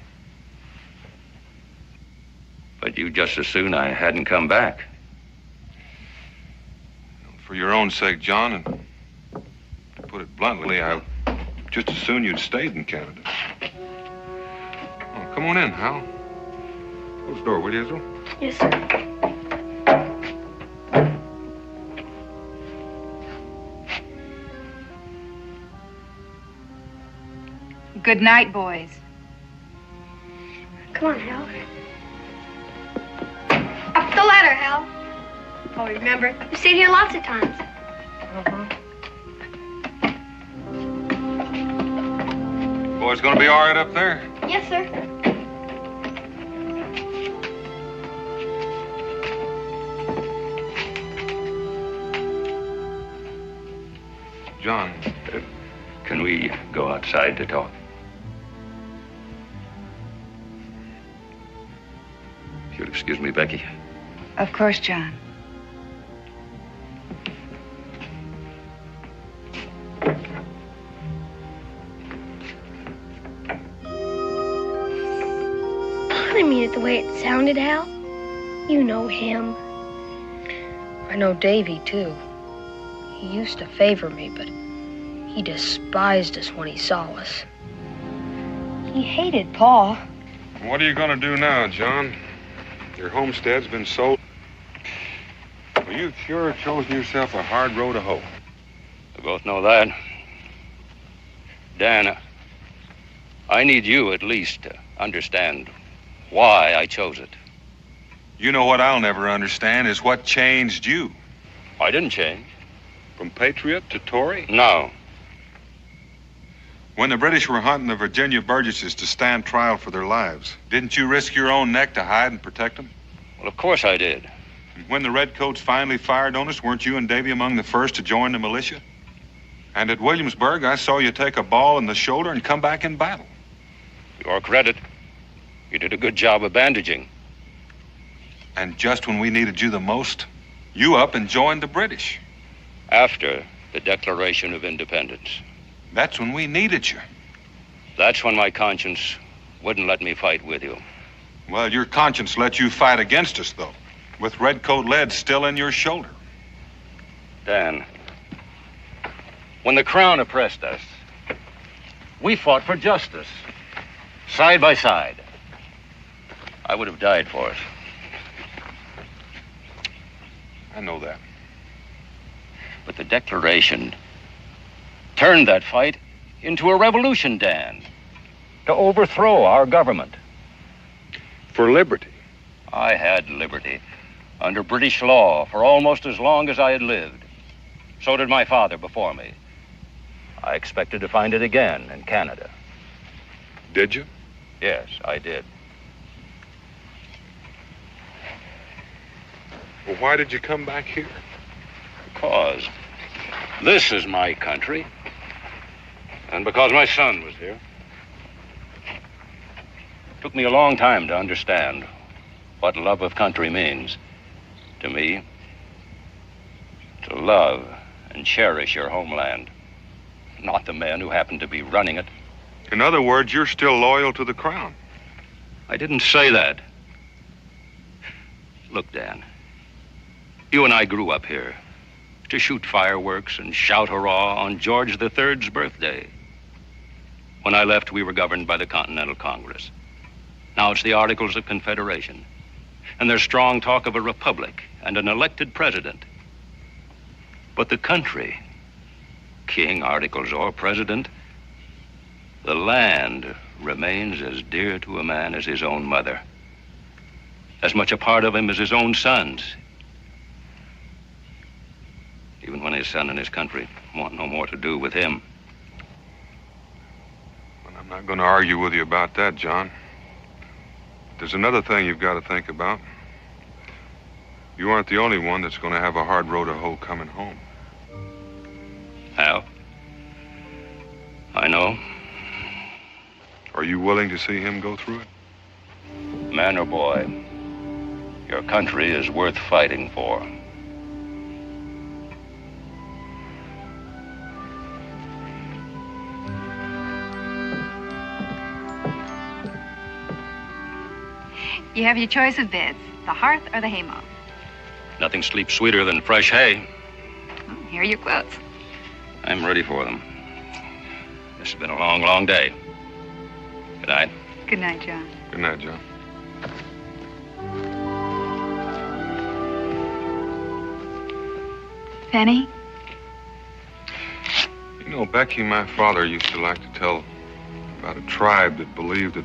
But you just as soon I hadn't come back. For your own sake, John, and to put it bluntly, I just as soon you'd stayed in Canada. Oh, come on in, Hal. Close the door, will you, Israel? Yes, sir. Good night, boys. Come on, Hal. Up the ladder, Hal. Oh, remember, you stayed here lots of times. Boys gonna be all right up there? Yes, sir. John. Can we go outside to talk? If you'll excuse me, Becky. Of course, John. I didn't mean it the way it sounded, Hal. You know him. I know Davy, too. He used to favor me, but he despised us when he saw us. He hated Pa. What are you gonna do now, John? Your homestead's been sold. Well, you've sure chosen yourself a hard row to hoe. We both know that. Dan, I need you at least to understand why I chose it. You know what I'll never understand is what changed you. I didn't change. From patriot to Tory? No. When the British were hunting the Virginia Burgesses to stand trial for their lives, didn't you risk your own neck to hide and protect them? Well, of course I did. And when the Redcoats finally fired on us, weren't you and Davy among the first to join the militia? And at Williamsburg, I saw you take a ball in the shoulder and come back in battle. Your credit. You did a good job of bandaging. And just when we needed you the most, you up and joined the British. After the Declaration of Independence. That's when we needed you. That's when my conscience wouldn't let me fight with you. Well, your conscience let you fight against us, though, with redcoat lead still in your shoulder. Dan, when the Crown oppressed us, we fought for justice, side by side. I would have died for it. I know that. But the Declaration turned that fight into a revolution, Dan, to overthrow our government. For liberty. I had liberty under British law for almost as long as I had lived. So did my father before me. I expected to find it again in Canada. Did you? Yes, I did. Well, why did you come back here? Because this is my country, and because my son was here. It took me a long time to understand what love of country means. To me, to love and cherish your homeland, not the men who happen to be running it. In other words, you're still loyal to the crown. I didn't say that. Look, Dan, you and I grew up here to shoot fireworks and shout hurrah on George III's birthday. When I left, we were governed by the Continental Congress. Now it's the Articles of Confederation. And there's strong talk of a republic and an elected president. But the country, king, articles, or president, the land remains as dear to a man as his own mother. As much a part of him as his own sons. Even when his son and his country want no more to do with him. Well, I'm not going to argue with you about that, John. There's another thing you've got to think about. You aren't the only one that's going to have a hard road to hoe coming home. Hal? I know. Are you willing to see him go through it? Man or boy, your country is worth fighting for. You have your choice of beds, the hearth or the haymow. Nothing sleeps sweeter than fresh hay. Here are your quotes. I'm ready for them. This has been a long, long day. Good night. Good night, John. Good night, John. Penny? You know, Becky, my father used to like to tell about a tribe that believed that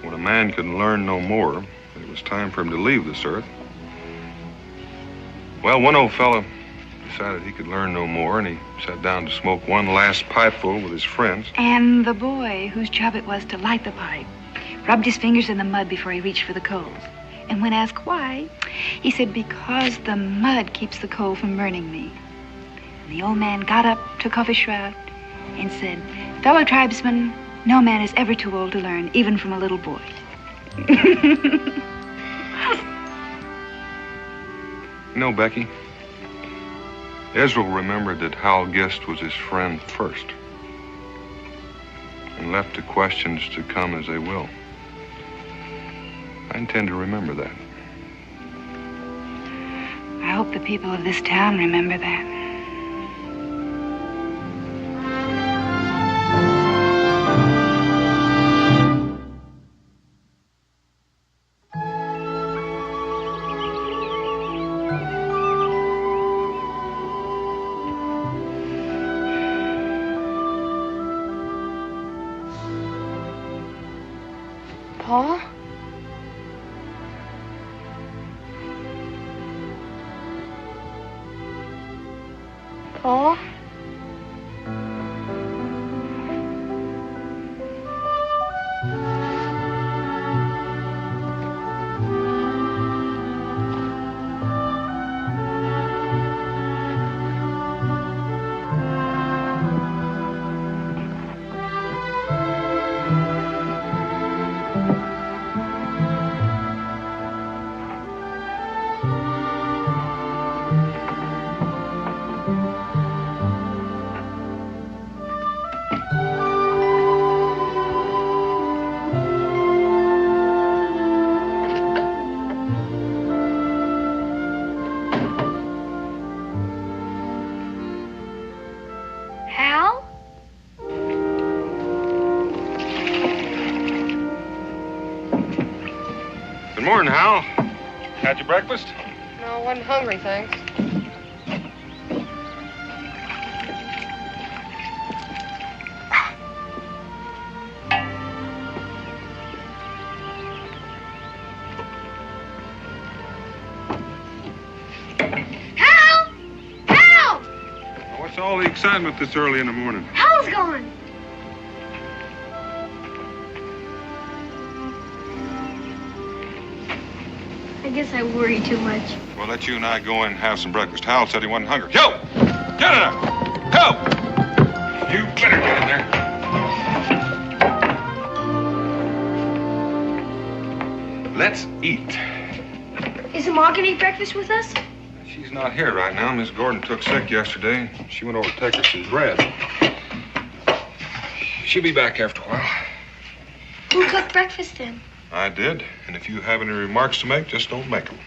when a man could learn no more, it was time for him to leave this earth. Well, one old fella decided he could learn no more, and he sat down to smoke one last pipeful with his friends. And the boy, whose job it was to light the pipe, rubbed his fingers in the mud before he reached for the coals. And when asked why, he said, because the mud keeps the coal from burning me. And the old man got up, took off his shroud, and said, fellow tribesmen, no man is ever too old to learn, even from a little boy. You know, Becky, Ezra remembered that Hal Gist was his friend first, and left the questions to come as they will. I intend to remember that. I hope the people of this town remember that. Paul? Paul? Good morning, Hal. Had your breakfast? No, I wasn't hungry, thanks. Hal! Hal! What's all the excitement this early in the morning? Hal's gone. I guess I worry too much. Well, let you and I go in and have some breakfast. Hal said he wasn't hungry. Yo! Get it up! Yo! You better get in there. Let's eat. Isn't Ma gonna eat breakfast with us? She's not here right now. Miss Gordon took sick yesterday. She went over to take her some bread. She'll be back after a while. Who cooked breakfast then? I did. And if you have any remarks to make, just don't make them.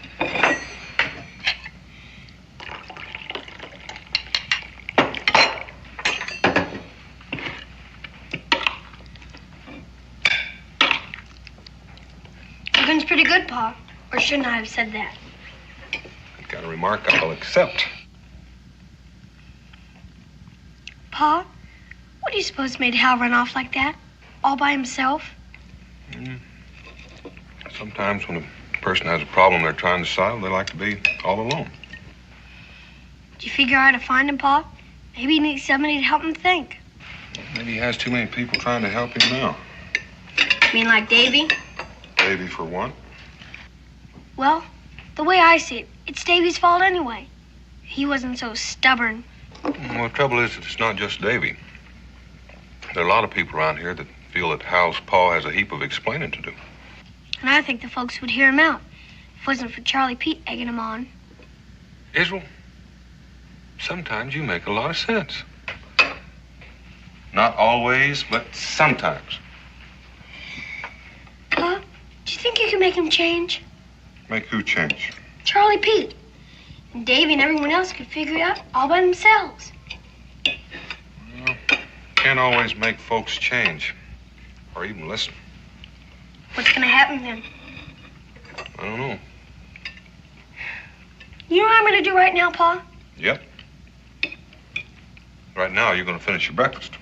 Cookin's pretty good, Pa. Or shouldn't I have said that? Got a remark I'll accept. Pa, what do you suppose made Hal run off like that? All by himself? Sometimes when a person has a problem they're trying to solve, they like to be all alone. Did you figure out how to find him, Pa? Maybe he needs somebody to help him think. Maybe he has too many people trying to help him now. You mean like Davy? Davy, for one. Well, the way I see it, it's Davy's fault anyway. He wasn't so stubborn. Well, the trouble is that it's not just Davy. There are a lot of people around here that feel that Hal's pa has a heap of explaining to do. And I think the folks would hear him out if it wasn't for Charlie Pete egging him on. Israel, sometimes you make a lot of sense. Not always, but sometimes. Pa, do you think you can make him change? Make who change? Charlie Pete. And Davy and everyone else could figure it out all by themselves. Well, can't always make folks change. Or even listen. What's gonna happen then? I don't know. You know what I'm gonna do right now, Pa? Yep. Right now, you're gonna finish your breakfast.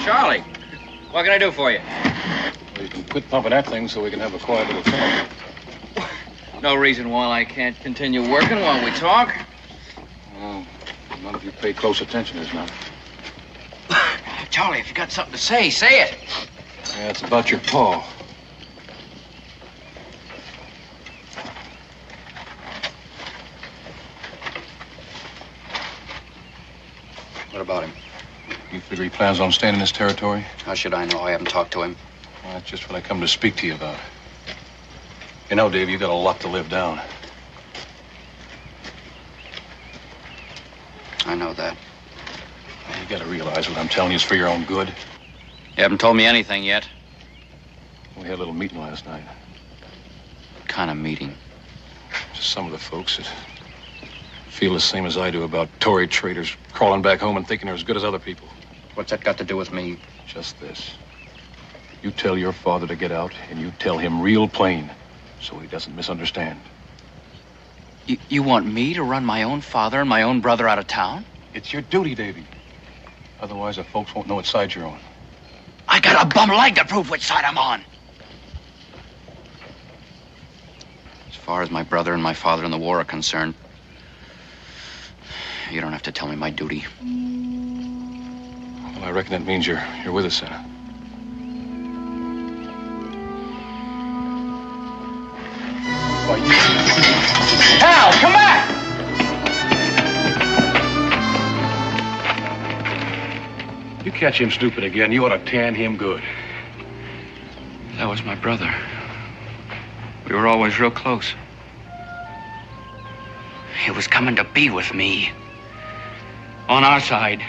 Charlie, what can I do for you? Well, you can quit pumping that thing so we can have a quiet little talk. No reason why I can't continue working while we talk. Oh, none of you pay close attention is not. Charlie, if you got something to say, say it. Yeah, it's about your pa. What about him? You figure he plans on staying in this territory? How should I know? I haven't talked to him. Well, that's just what I come to speak to you about. You know, Dave, you got a lot to live down. I know that. Well, you got to realize what I'm telling you is for your own good. You haven't told me anything yet. We had a little meeting last night. What kind of meeting? Just some of the folks that feel the same as I do about Tory traitors crawling back home and thinking they're as good as other people. What's that got to do with me? Just this. You tell your father to get out, and you tell him real plain, so he doesn't misunderstand. You want me to run my own father and my own brother out of town? It's your duty, Davy. Otherwise, the folks won't know what side you're on. I got a bum leg to prove which side I'm on. As far as my brother and my father in the war are concerned, you don't have to tell me my duty. Well, I reckon that means you're with us, then. Hal, come back! You catch him stupid again, you ought to tan him good. That was my brother. We were always real close. He was coming to be with me. On our side.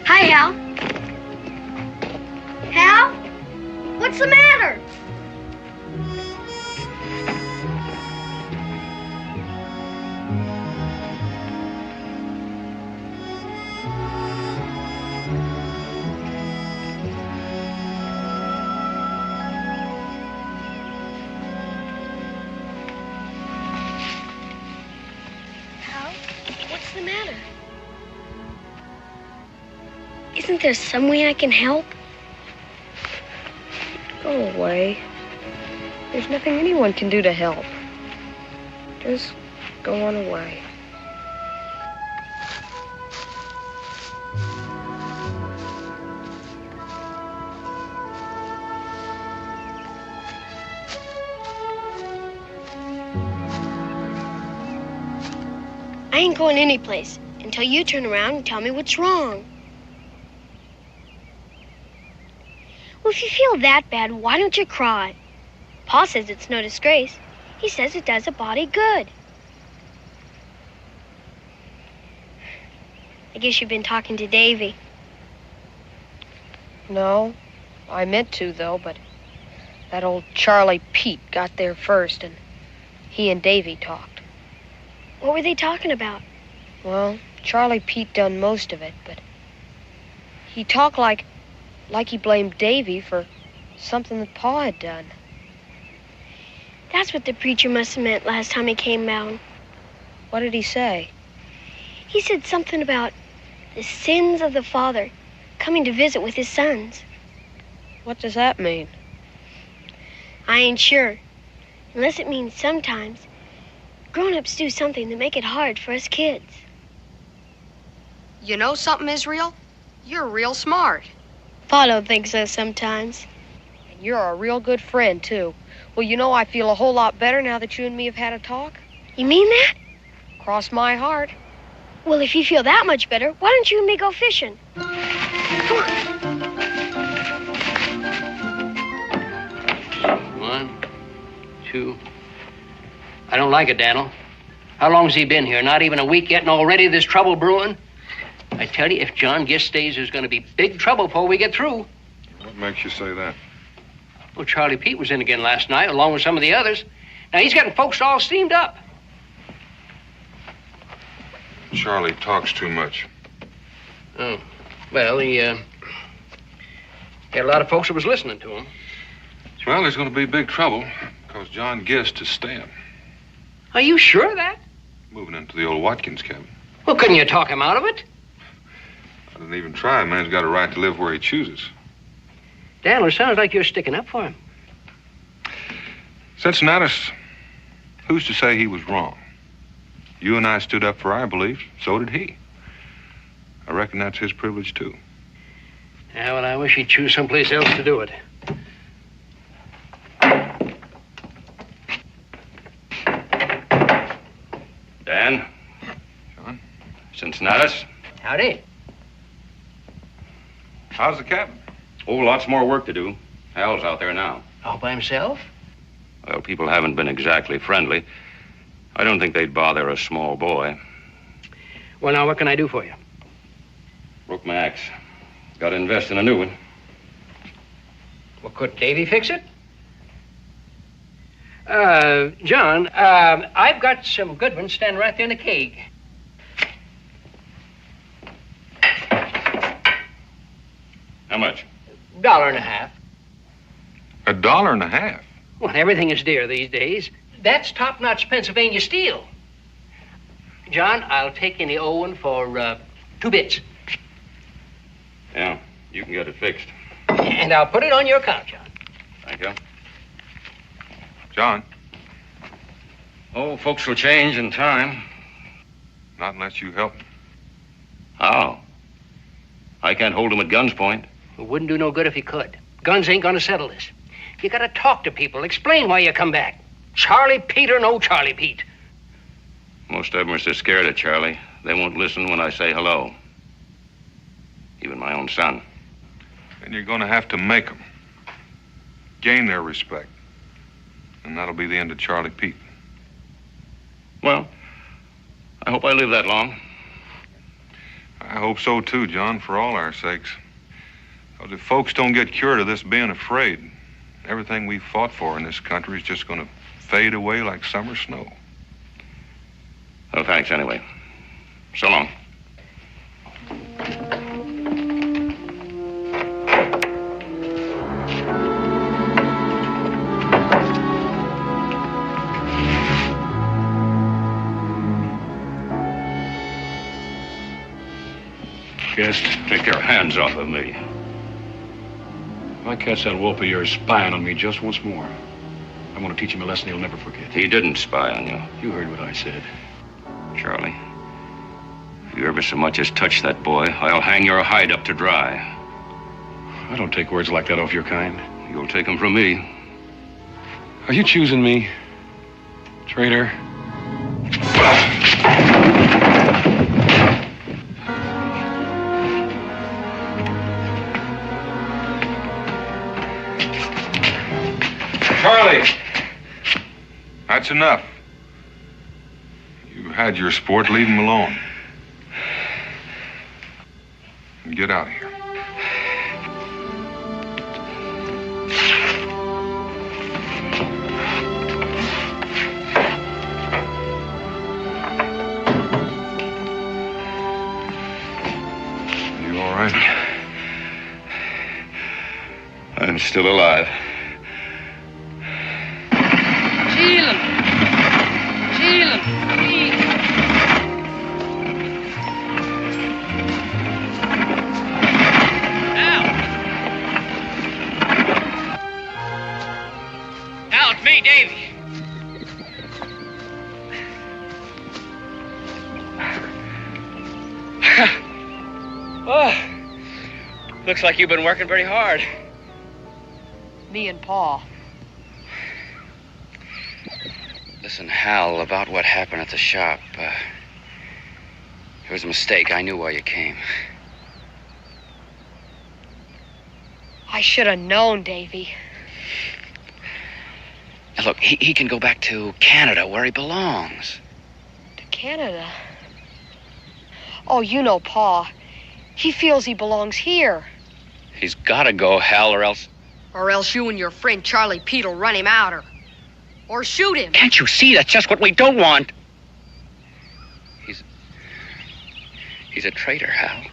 Hi, Hal. Hal? What's the matter? What's the matter? Isn't there some way I can help? Go away. There's nothing anyone can do to help. Just go on away. I ain't going anyplace until you turn around and tell me what's wrong. Well, if you feel that bad, why don't you cry? Pa says it's no disgrace. He says it does a body good. I guess you've been talking to Davy. No, I meant to, though, but that old Charlie Pete got there first, and he and Davy talked. What were they talking about? Well, Charlie Pete done most of it, but he talked like he blamed Davy for something that Pa had done. That's what the preacher must have meant last time he came down. What did he say? He said something about the sins of the father coming to visit with his sons. What does that mean? I ain't sure. Unless it means sometimes grown-ups do something to make it hard for us kids. You know something, Israel? You're real smart. Pa don't think so sometimes. And you're a real good friend, too. Well, you know, I feel a whole lot better now that you and me have had a talk. You mean that? Cross my heart. Well, if you feel that much better, why don't you and me go fishing? Come on. 1, 2. I don't like it, Daniel. How long's he been here? Not even a week yet, and already there's trouble brewing? I tell you, if John Gist stays, there's going to be big trouble before we get through. What makes you say that? Well, Charlie Pete was in again last night, along with some of the others. Now, he's getting folks all steamed up. Charlie talks too much. Oh, well, he had a lot of folks that was listening to him. Well, there's going to be big trouble because John Gist is staying. Are you sure of that? Moving into the old Watkins cabin. Well, couldn't you talk him out of it? I didn't even try. A man's got a right to live where he chooses. Daniel, it sounds like you're sticking up for him. Cincinnatus, who's to say he was wrong? You and I stood up for our beliefs. So did he. I reckon that's his privilege, too. Yeah, well, I wish he'd choose someplace else to do it. Dan? John? Cincinnatus? Howdy. How's the cabin? Oh, lots more work to do. Hal's out there now. All by himself? Well, people haven't been exactly friendly. I don't think they'd bother a small boy. Well, now, what can I do for you? Broke my axe. Got to invest in a new one. Well, could Davy fix it? John, I've got some good ones standing right there in the keg. How much? $1.50. $1.50? Well, everything is dear these days. That's top-notch Pennsylvania steel. John, I'll take any old one for 2 bits. Yeah, you can get it fixed. And I'll put it on your account, John. Thank you. John? Oh, folks will change in time. Not unless you help. How? I can't hold them at gun's point. It wouldn't do no good if you could. Guns ain't gonna settle this. You gotta talk to people, explain why you come back. Charlie Pete or no Charlie Pete. Most of them are so scared of Charlie, they won't listen when I say hello. Even my own son. And you're going to have to make them. Gain their respect. And that'll be the end of Charlie Pete. Well, I hope I live that long. I hope so, too, John, for all our sakes. Because if folks don't get cured of this being afraid, everything we fought for in this country is just going to fade away like summer snow. Well, thanks anyway. So long. Guest, take your hands off of me. If I catch that wolf of yours spying on me just once more, I'm going to teach him a lesson he'll never forget. He didn't spy on you. You heard what I said. Charlie, if you ever so much as touch that boy, I'll hang your hide up to dry. I don't take words like that off your kind. You'll take them from me. Are you choosing me, traitor? Charlie! That's enough. You had your sport. Leave him alone. Get out of here. You all right? I'm still alive. Looks like you've been working very hard. Me and Pa. Listen, Hal, about what happened at the shop. It was a mistake. I knew why you came. I should have known, Davy. Now, look, he can go back to Canada where he belongs. To Canada? Oh, you know Pa. He feels he belongs here. He's got to go, Hal, or else... Or else you and your friend Charlie Pete will run him out or shoot him. Can't you see? That's just what we don't want. He's a traitor, Hal.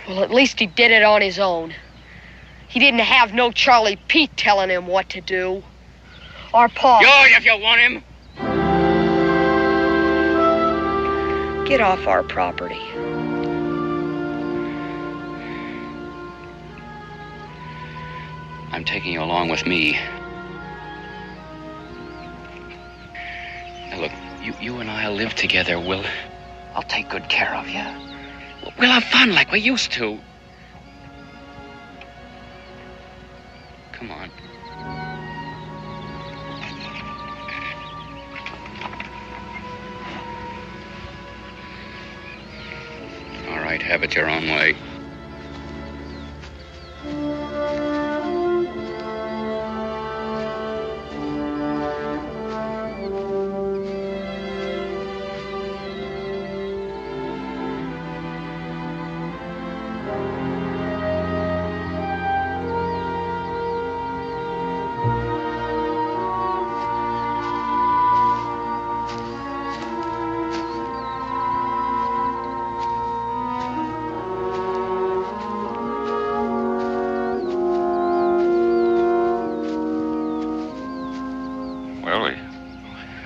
Well, at least he did it on his own. He didn't have no Charlie Pete telling him what to do. Or Pa. Yours if you want him. Get off our property. I'm taking you along with me. Now look, you and I'll live together. I'll take good care of you. We'll have fun like we used to. Come on. All right, have it your own way.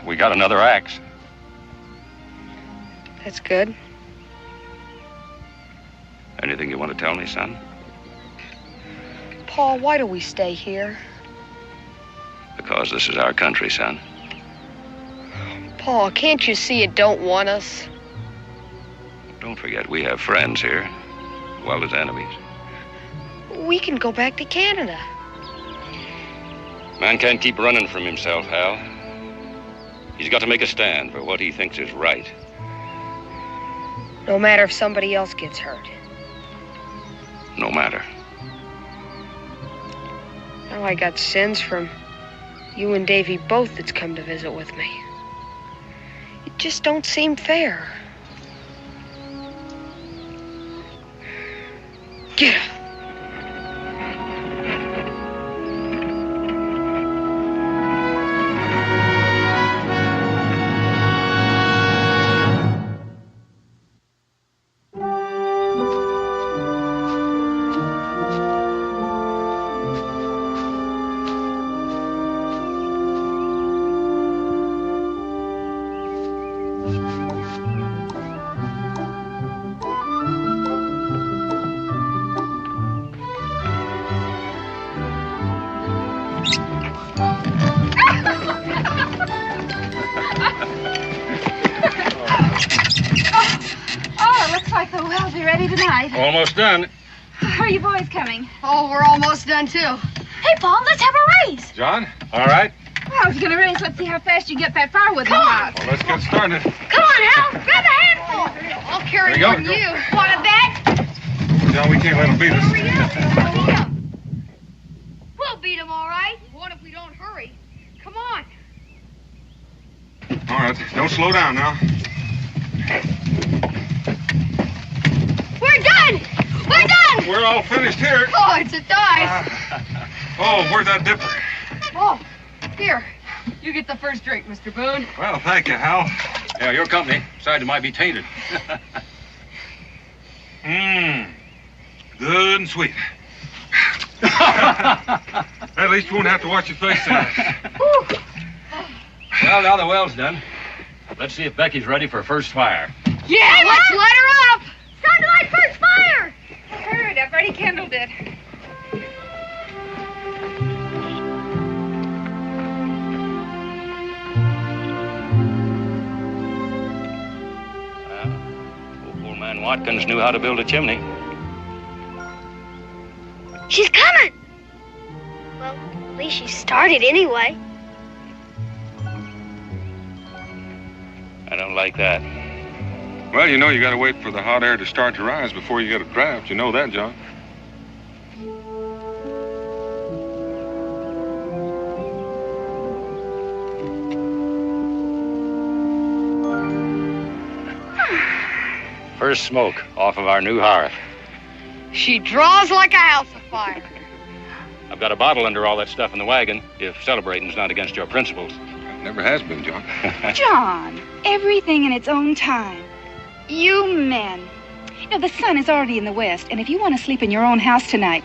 We got another axe. That's good. Anything you want to tell me, son? Pa, why do we stay here? Because this is our country, son. Pa, can't you see it don't want us? Don't forget, we have friends here, as well as enemies. We can go back to Canada. Man can't keep running from himself, Hal. He's got to make a stand for what he thinks is right. No matter if somebody else gets hurt. No matter. Now I got sins from you and Davy both that's come to visit with me. It just don't seem fair. Get up. Almost done. Are you boys coming? Oh, we're almost done, too. Hey, Paul, let's have a race. John, all right? Well, I was going to race. Let's see how fast you get that firewood in the house. Well, let's get started. Come on, Hal. Grab a handful. I'll carry There more you than go. you. Want a bet? John, we can't let him beat us. Hurry up. We'll beat him, all right. What if we don't hurry? Come on. All right, don't slow down now. We're done. We're done. We're all finished here. Oh, it's a dive. Oh, where's that dipper? Oh, here. You get the first drink, Mr. Boone. Well, thank you, Hal. Yeah, your company. Besides, it might be tainted. Good and sweet. At least you won't have to watch your face tonight. Well, now the well's done. Let's see if Becky's ready for first fire. Yeah, let's let her up. It's time to light first fire. I heard. I've already kindled it. Old man Watkins knew how to build a chimney. She's coming. Well, at least she started anyway. I don't like that. Well, you know you got to wait for the hot air to start to rise before you get a draft. You know that, John. First smoke off of our new hearth. She draws like a house afire. I've got a bottle under all that stuff in the wagon, if celebrating's not against your principles. It never has been, John. John, everything in its own time. You men. You know, the sun is already in the west, and if you want to sleep in your own house tonight...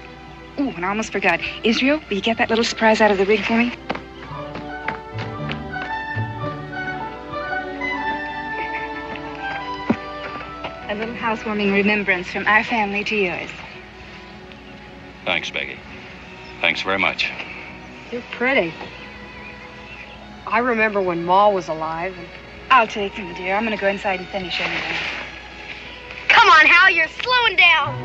Ooh, and I almost forgot. Israel, will you get that little surprise out of the rig for me? A little housewarming remembrance from our family to yours. Thanks, Becky. Thanks very much. You're pretty. I remember when Ma was alive. I'll take them, dear. I'm going to go inside and finish anyway. Come on, Hal, you're slowing down.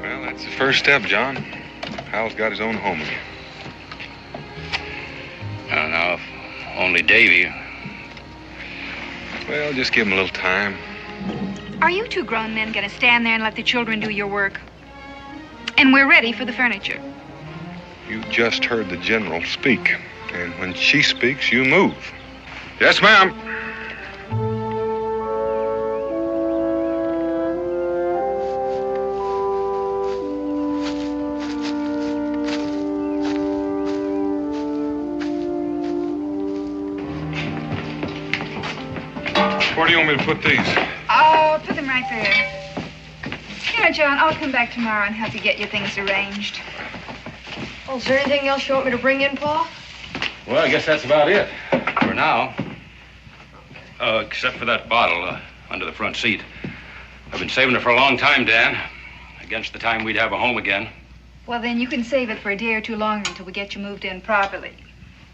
Well, that's the first step, John. Hal's got his own home again. Now, if only Davy. Well, just give him a little time. Are you two grown men going to stand there and let the children do your work? And we're ready for the furniture. You just heard the general speak. And when she speaks, you move. Yes, ma'am. Where do you want me to put these? I'll put them right there. You know, John, I'll come back tomorrow and help you get your things arranged. Oh, is there anything else you want me to bring in, Pa? Well, I guess that's about it. For now. Except for that bottle under the front seat. I've been saving it for a long time, Dan. Against the time we'd have a home again. Well, then you can save it for a day or two longer until we get you moved in properly.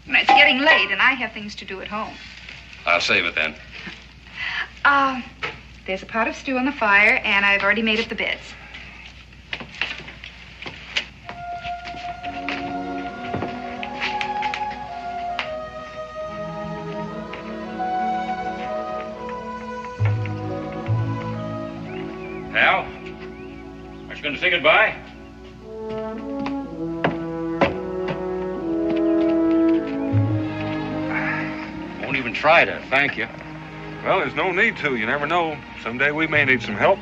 You know, it's getting late, and I have things to do at home. I'll save it then. There's a pot of stew on the fire, and I've already made up the beds. Hal, aren't you going to say goodbye? Won't even try to thank you. Well, there's no need to. You never know. Someday we may need some help.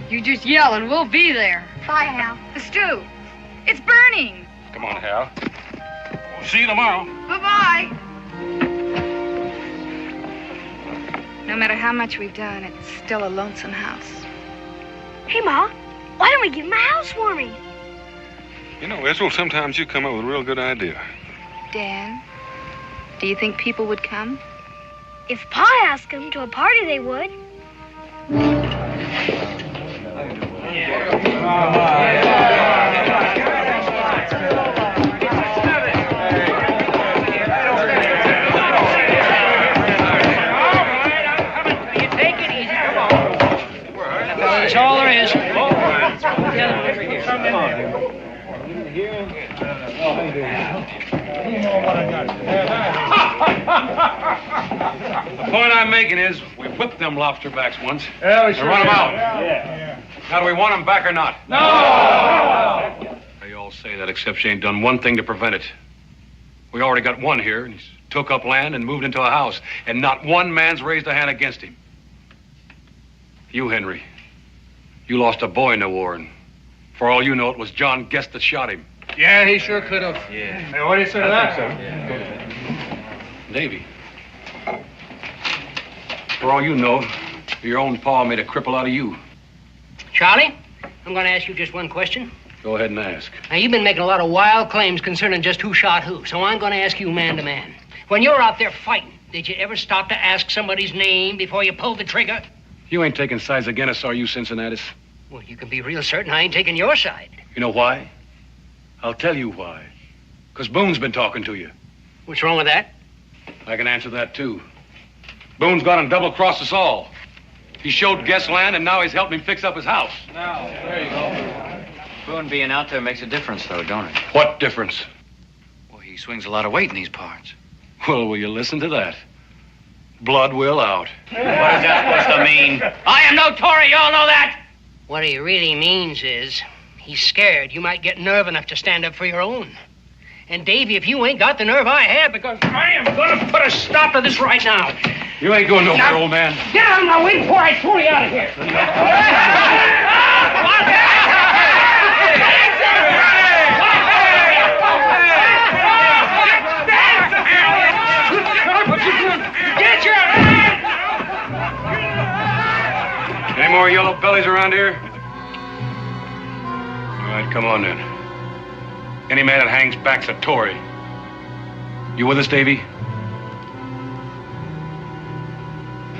You just yell and we'll be there. Bye, Hal. The stew. It's burning. Come on, Hal. We'll see you tomorrow. Bye-bye. No matter how much we've done, it's still a lonesome house. Hey, Ma, why don't we give him a housewarming? You know, Israel, sometimes you come up with a real good idea. Dan, do you think people would come? If Pa asked them to a party, they would. That's all there is. The point I'm making is we whipped them lobster backs once. Yeah, we and run them out. Yeah. Now, do we want them back or not? No! They all say that, except she ain't done one thing to prevent it. We already got one here, and he's took up land and moved into a house, and not one man's raised a hand against him. You, Henry, you lost a boy in the war, and for all you know, it was John Guest that shot him. Yeah, he sure could have. Yeah. Hey, what do you say to that, sir? Davy, for all you know, your own pa made a cripple out of you. Charlie, I'm going to ask you just one question. Go ahead and ask. Now, you've been making a lot of wild claims concerning just who shot who, so I'm going to ask you man to man. When you were out there fighting, did you ever stop to ask somebody's name before you pulled the trigger? You ain't taking sides against us, are you, Cincinnatus? Well, you can be real certain I ain't taking your side. You know why? I'll tell you why. Because Boone's been talking to you. What's wrong with that? I can answer that, too. Boone's gone and double-crossed us all. He showed Guest land, and now he's helped him fix up his house. Now, there you go. Boone being out there makes a difference, though, don't it? What difference? Well, he swings a lot of weight in these parts. Well, will you listen to that? Blood will out. What is that supposed to mean? I am no Tory, you all know that! What he really means is he's scared you might get nerve enough to stand up for your own. And, Davy, if you ain't got the nerve I have, because I am going to put a stop to this right now. You ain't going nowhere, old man. Get out of my way before I throw you out of here. Get your hands! Any more yellow bellies around here? All right, come on then. Any man that hangs back's a Tory. You with us, Davy?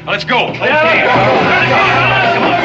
Now, let's go. Okay. Come on.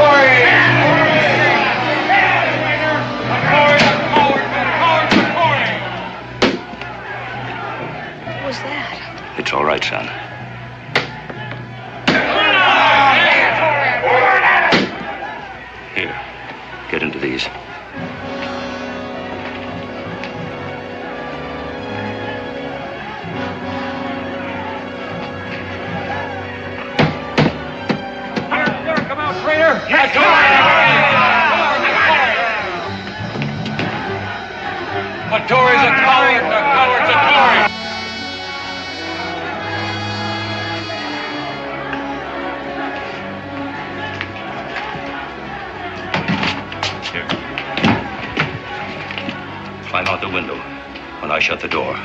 All right. It's all right, son. Here, get into these. Come out, traitor! Yes, a Tory's a coward, and a coward's a Tory. Climb out the window when I shut the door.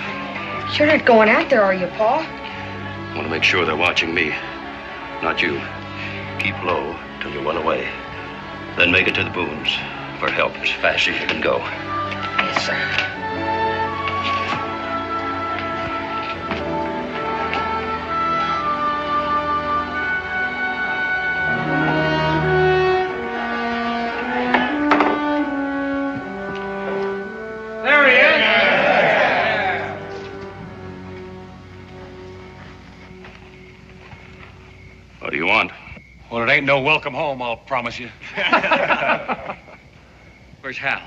You're not going out there, are you, Pa? I want to make sure they're watching me, not you. Keep low till you're well away. Then make it to the Boones for help as fast as you can go. Yes, sir. What do you want? Well, it ain't no welcome home, I'll promise you. Where's Hal?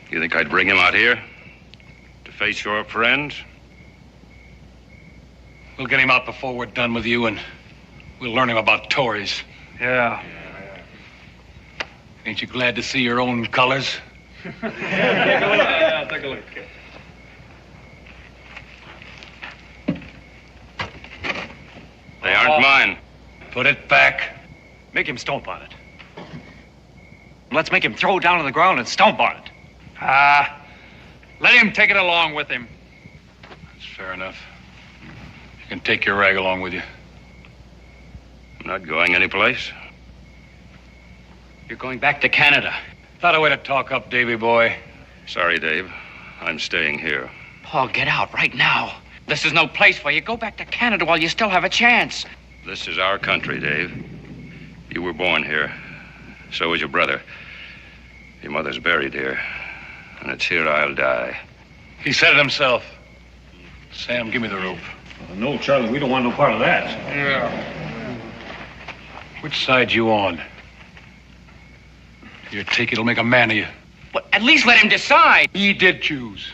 You think I'd bring him out here to face your friends? We'll get him out before we're done with you, and we'll learn him about Tories. Yeah. Ain't you glad to see your own colors? Take a look. Yeah, take a look. They aren't mine. Put it back. Make him stomp on it. Let's make him throw it down on the ground and stomp on it. Let him take it along with him. That's fair enough. You can take your rag along with you. I'm not going anyplace. You're going back to Canada. Not a way to talk up, Davy boy. Sorry, Dave. I'm staying here. Paul, get out right now. This is no place for you. Go back to Canada while you still have a chance. This is our country, Dave. You were born here. So was your brother. Your mother's buried here. And it's here I'll die. He said it himself. Sam, give me the rope. No, Charlie, we don't want no part of that. Yeah. Which side you on? Your take it'll make a man of you. But at least let him decide. He did choose.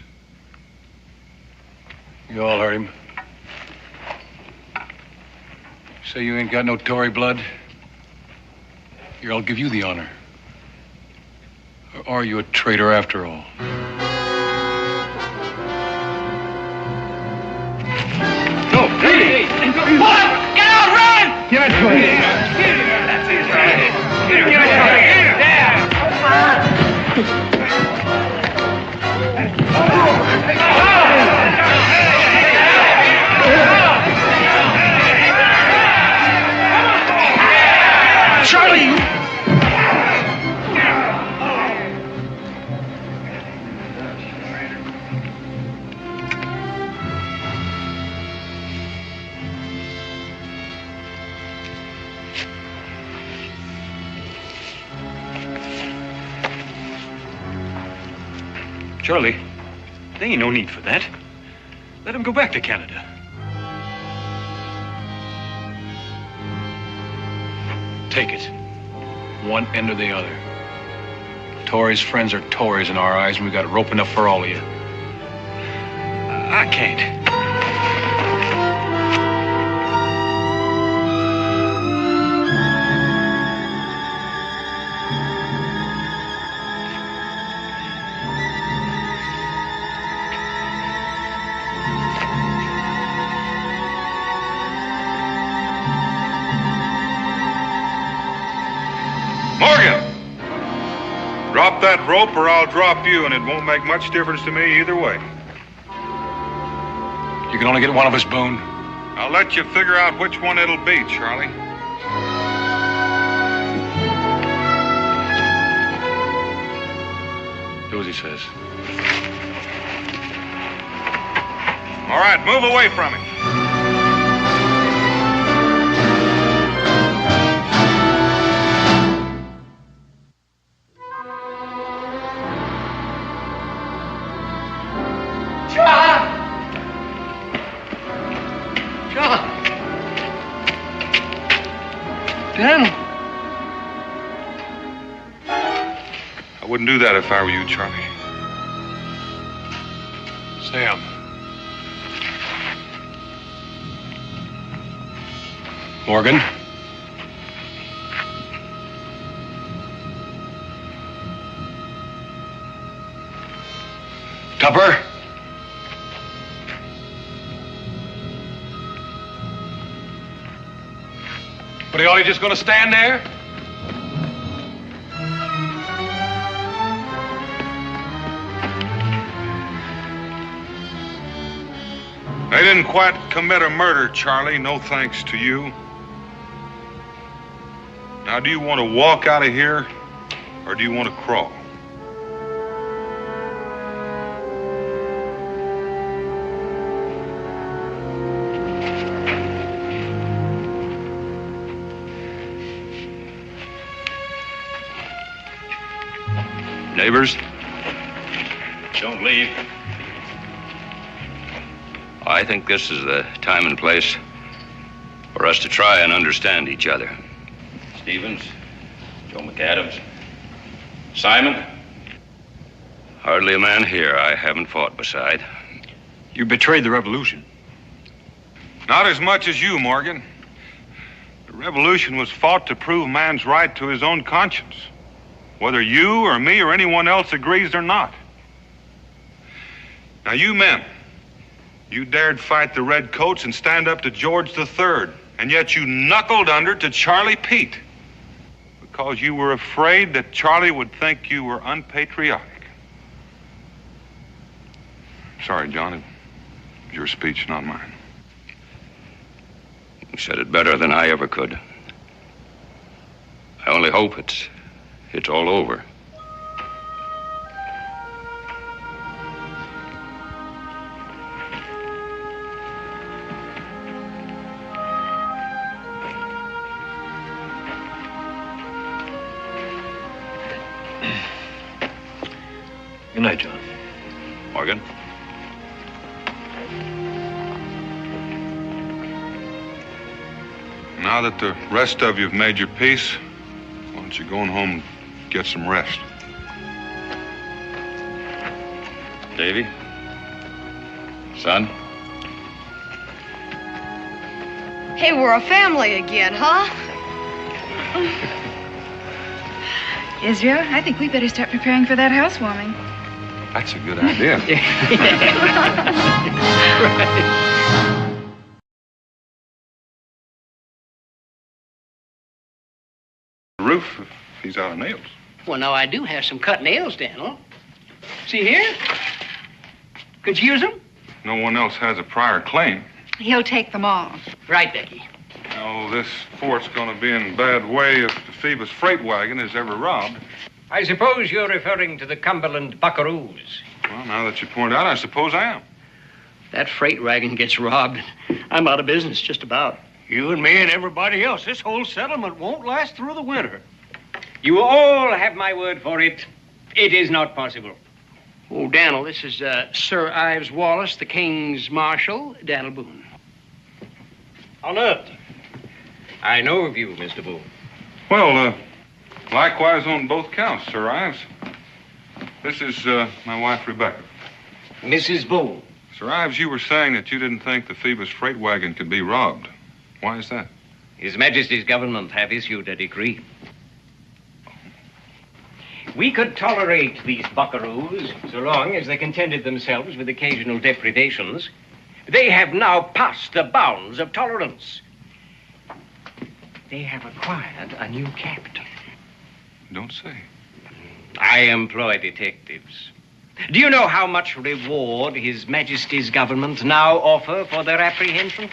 You all heard him. Say you ain't got no Tory blood? Here, I'll give you the honor. Or are you a traitor after all? No, hey! What? Get out, run! Give it to him. That's it, right. Give it to him. Charlie! Charlie, there ain't no need for that. Let him go back to Canada. Take it. One end or the other. Tories' friends are Tories in our eyes, and we got rope enough for all of you. I can't. Drop that rope or I'll drop you, and it won't make much difference to me either way. You can only get one of us, Boone. I'll let you figure out which one it'll be, Charlie. Do as he says. All right, move away from him. Daniel. I wouldn't do that if I were you, Charlie. Sam. Morgan. Tupper. But are you just going to stand there? They didn't quite commit a murder, Charlie, no thanks to you. Now, do you want to walk out of here, or do you want to crawl? Neighbors? Don't leave. I think this is the time and place for us to try and understand each other. Stevens, Joe McAdams, Simon. Hardly a man here I haven't fought beside. You betrayed the revolution. Not as much as you, Morgan. The revolution was fought to prove man's right to his own conscience, whether you or me or anyone else agrees or not. Now, you men, you dared fight the redcoats and stand up to George III, and yet you knuckled under to Charlie Pete. because you were afraid that Charlie would think you were unpatriotic. Sorry, John. It was your speech, not mine. You said it better than I ever could. I only hope it's all over. Good night, John. Morgan? Now that the rest of you have made your peace, why don't you go on home and get some rest? Davy? Son? Hey, we're a family again, huh? Israel, I think we better start preparing for that housewarming. That's a good idea. The roof, if he's out of nails. Well, now, I do have some cut nails, Daniel. See here? Could you use them? No one else has a prior claim. He'll take them all. Right, Becky. Oh, this fort's gonna be in bad way if the Phoebus freight wagon is ever robbed. I suppose you're referring to the Cumberland buckaroos. Well, now that you point out, I suppose I am. That freight wagon gets robbed, I'm out of business, just about. You and me and everybody else. This whole settlement won't last through the winter. You all have my word for it. It is not possible. Oh, Daniel, this is Sir Ives Wallace, the King's Marshal, Daniel Boone. Honored. I know of you, Mr. Boone. Well, likewise on both counts, Sir Ives. This is my wife, Rebecca. Mrs. Boone. Sir Ives, you were saying that you didn't think the Phoebus freight wagon could be robbed. Why is that? His Majesty's government have issued a decree. We could tolerate these buckaroos so long as they contented themselves with occasional depredations. They have now passed the bounds of tolerance. They have acquired a new captain. Don't say. I employ detectives. Do you know how much reward His Majesty's government now offer for their apprehension?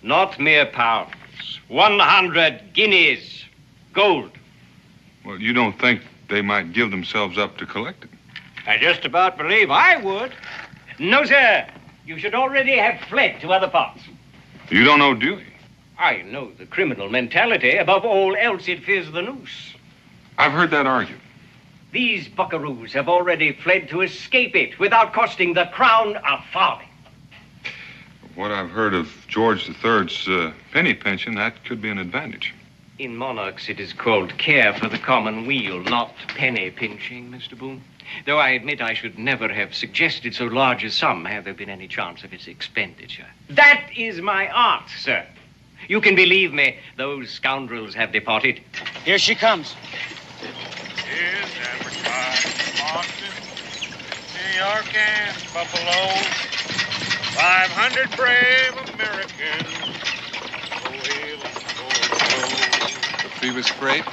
Not mere pounds. 100 guineas. Gold. Well, you don't think they might give themselves up to collect it? I just about believe I would. No, sir. You should already have fled to other parts. You don't know Dewey? I know the criminal mentality. Above all else, it fears the noose. I've heard that argued. These buckaroos have already fled to escape it without costing the crown a farthing. What I've heard of George III's penny pension, that could be an advantage. In monarchs, it is called care for the common weal, not penny pinching, Mr. Boone. Though I admit I should never have suggested so large a sum had there been any chance of its expenditure. That is my art, sir. You can believe me, those scoundrels have departed. Here she comes. Is advertised Boston, New York, and Buffalo. 500 brave Americans. Go hail and go. The Phoebus freight?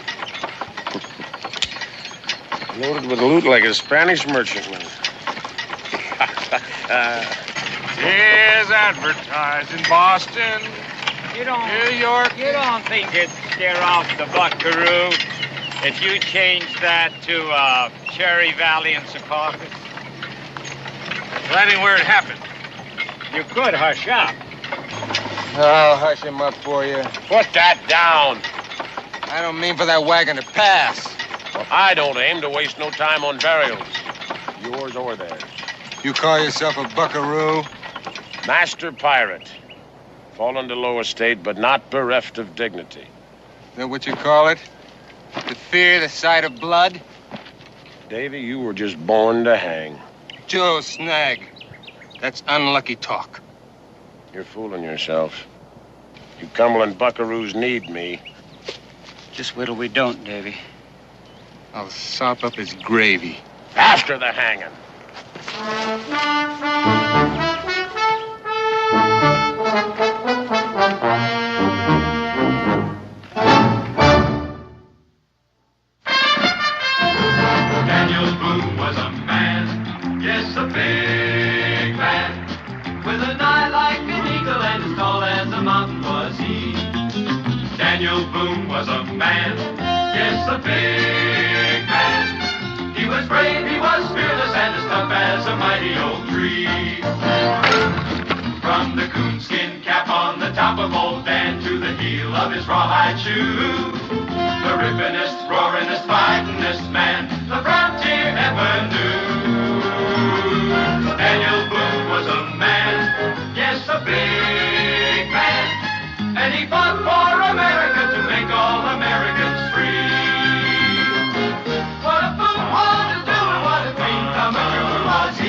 Loaded with loot like a Spanish merchantman. Is advertised in Boston, New York. You don't think it'd scare off the buckaroo if you changed that to Cherry Valley and Secaucus? That ain't where it happened. You could hush up. I'll hush him up for you. Put that down. I don't mean for that wagon to pass. I don't aim to waste no time on burials. Yours or theirs. You call yourself a buckaroo? Master pirate. Fallen to low estate, but not bereft of dignity. Is that what you call it? To fear the sight of blood? Davy, you were just born to hang. Joe Snag. That's unlucky talk. You're fooling yourself. You Cumberland buckaroos need me. Just wait till we don't, Davy. I'll sop up his gravy. After the hanging. a big man. He was brave, he was fearless, and as tough as a mighty old tree. From the coonskin cap on the top of old Dan to the heel of his rawhide shoe, the rippinest, roaringest, fightingest man the frontier ever knew. Daniel Boone was a man, yes, a big man, and he fought for America to make all Americans free. What a Boone wanted to do and what a dream come true was he.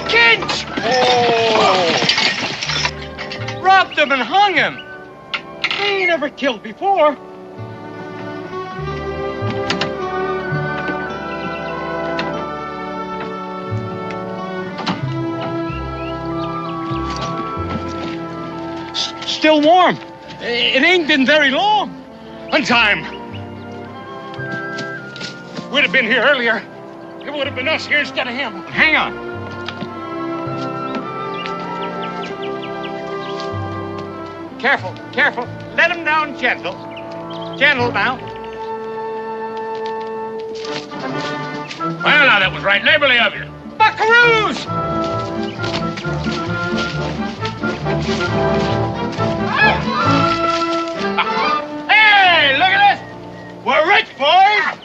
Kids! Oh! Robbed him and hung him. They ain't ever killed before. Still warm. It ain't been very long. On time. We'd have been here earlier. It would have been us here instead of him. Hang on. Careful, careful. Let him down gentle. Gentle now. Well, now, that was right neighborly of you. Buckaroos! Hey, look at this! We're rich, boys!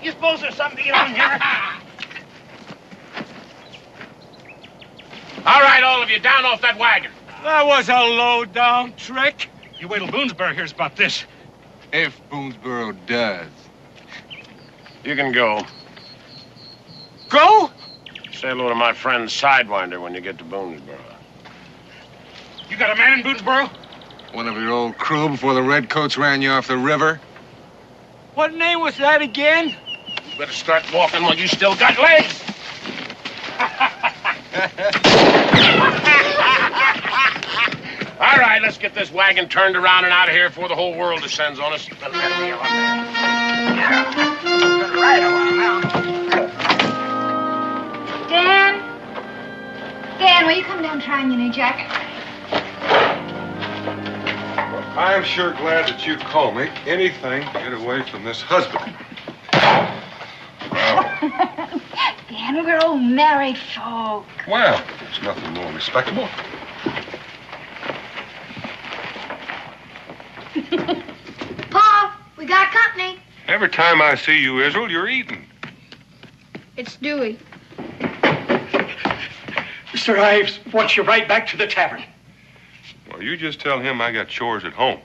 You suppose there's something on here? All right, all of you, down off that wagon. That was a low-down trick. You wait till Boonesboro hears about this. If Boonesboro does. You can go. Go? Say hello to my friend Sidewinder when you get to Boonesboro. You got a man in Boonesboro? One of your old crew before the redcoats ran you off the river? What name was that again? You better start walking while you still got legs. All right, let's get this wagon turned around and out of here before the whole world descends on us. Dan, will you come down and try on your new jacket? I'm sure glad that you called me. Anything to get away from this husband. Dan, we're old married folk. Well, there's nothing more respectable. Pa, we got company. Every time I see you, Israel, you're eating. It's Dewey. Mr. Ives wants you right back to the tavern. Well, you just tell him I got chores at home.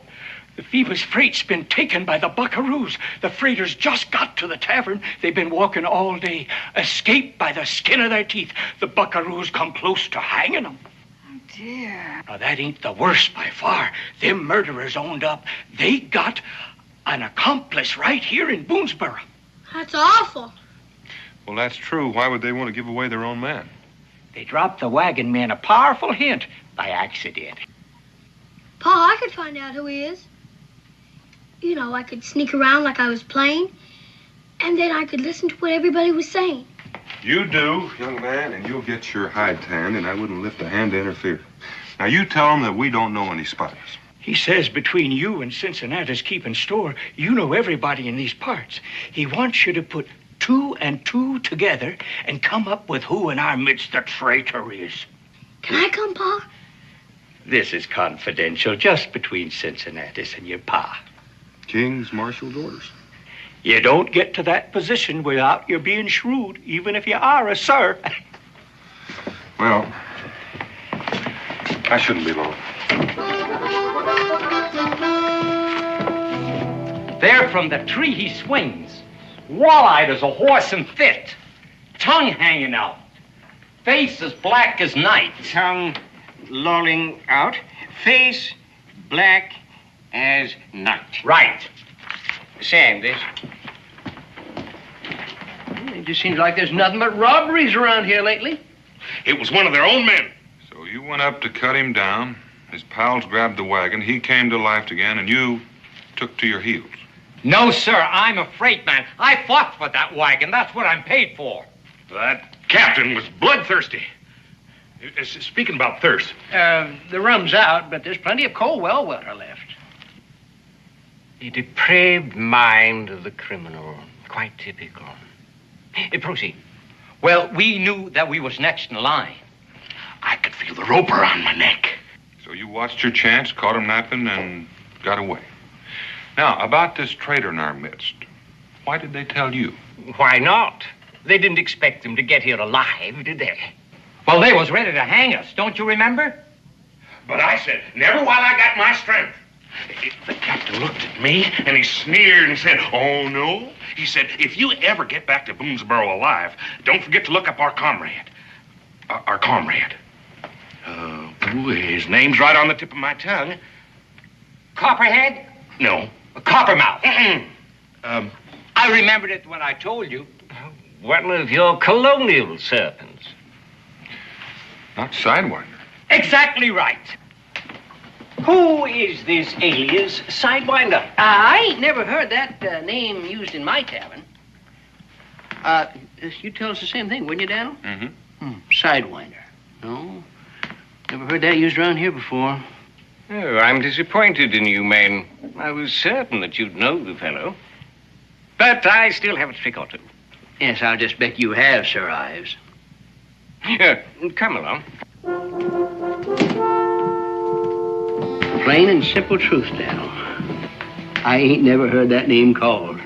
The Phoebus freight's been taken by the buckaroos. The freighters just got to the tavern. They've been walking all day. Escaped by the skin of their teeth. The buckaroos come close to hanging them. Oh, dear. Now, that ain't the worst by far. Them murderers owned up. They got an accomplice right here in Boonesboro. That's awful. Well, that's true. Why would they want to give away their own man? They dropped the wagon man a powerful hint by accident. Pa, I could find out who he is. You know, I could sneak around like I was playing, and then I could listen to what everybody was saying. You do, young man, and you'll get your hide tanned, and I wouldn't lift a hand to interfere. Now, you tell him that we don't know any spies. He says between you and Cincinnati's keeping store, you know everybody in these parts. He wants you to put 2 and 2 together and come up with who in our midst the traitor is. Can I come, Pa? This is confidential, just between Cincinnatus and your pa. King's marshal's orders. You don't get to that position without your being shrewd, even if you are a sir. Well, I shouldn't be long. There from the tree he swings, wall-eyed as a horse in fit, tongue hanging out, face as black as night. Tongue lolling out, face black as night. Right. Sam, this. It just seems like there's nothing but robberies around here lately. It was one of their own men. So you went up to cut him down. His pals grabbed the wagon. He came to life again, and you took to your heels. No, sir, I'm a freight man. I fought for that wagon. That's what I'm paid for. That captain was bloodthirsty. Speaking about thirst. The rum's out, but there's plenty of cold well water left. The depraved mind of the criminal. Quite typical. Proceed. Well, we knew that we was next in line. I could feel the rope around my neck. So you watched your chance, caught him napping, and got away. Now, about this traitor in our midst, why did they tell you? Why not? They didn't expect him to get here alive, did they? Well, they was ready to hang us, don't you remember? But I said, never while I got my strength. The captain looked at me, and he sneered and said, oh, no. He said, if you ever get back to Boonesboro alive, don't forget to look up our comrade. Our comrade. His name's right on the tip of my tongue. Copperhead? No. Coppermouth? I remembered it when I told you. One of your colonial serpents. Not Sidewinder. Exactly right. Who is this alias Sidewinder? I ain't never heard that name used in my tavern. You tell us the same thing, wouldn't you, Daniel? Mm-hmm. Sidewinder. No, never heard that used around here before. Oh, I'm disappointed in you, man. I was certain that you'd know the fellow. But I still haven't forgotten. Yes, I'll just bet you have, Sir Ives. Come along. Plain and simple truth, Daniel. I ain't never heard that name called.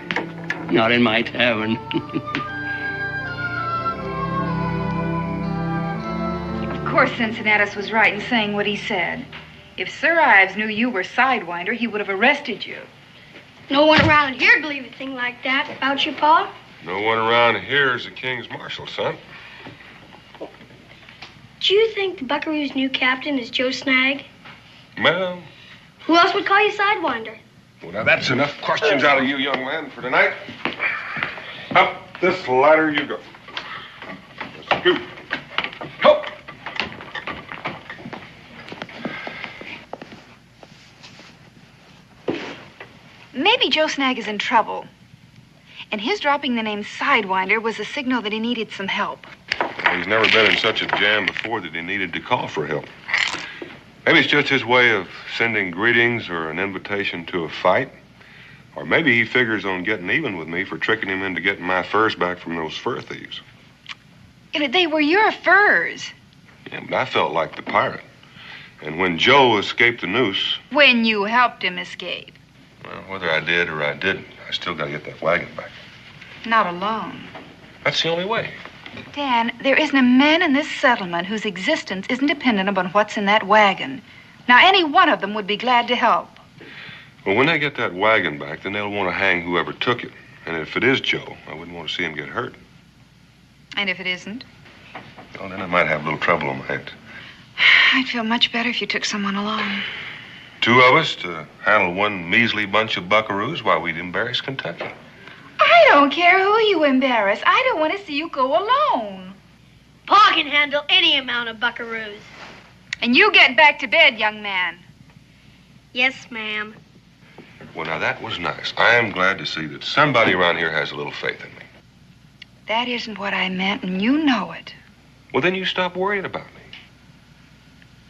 Not in my tavern. Of course, Cincinnatus was right in saying what he said. If Sir Ives knew you were Sidewinder, he would have arrested you. No one around here would believe a thing like that about you, Pa. No one around here is the king's marshal, son. Do you think the Buckaroo's new captain is Joe Snag? Well, Who else would call you Sidewinder? well, now that's enough questions out of you, young man, for tonight. Up this ladder you go. Scoot. Help. Maybe Joe Snag is in trouble. And his dropping the name Sidewinder was a signal that he needed some help. Well, he's never been in such a jam before that he needed to call for help. Maybe it's just his way of sending greetings or an invitation to a fight. Or maybe he figures on getting even with me for tricking him into getting my furs back from those fur thieves. They were your furs. Yeah, but I felt like the pirate. And when Joe escaped the noose, When you helped him escape. well, whether I did or I didn't, I still got to get that wagon back. Not alone. That's the only way. Dan, there isn't a man in this settlement whose existence isn't dependent upon what's in that wagon. Now, any one of them would be glad to help. Well, when they get that wagon back, then they'll want to hang whoever took it. And if it is Joe, I wouldn't want to see him get hurt. And if it isn't? Well, then I might have a little trouble on my hands. I'd feel much better if you took someone along. Two of us to handle one measly bunch of buckaroos while we'd embarrass Kentucky. I don't care who you embarrass. I don't want to see you go alone. Pa can handle any amount of buckaroos. And you get back to bed, young man. Yes, ma'am. Well, now, that was nice. I am glad to see that somebody around here has a little faith in me. That isn't what I meant, and you know it. Well, then you stop worrying about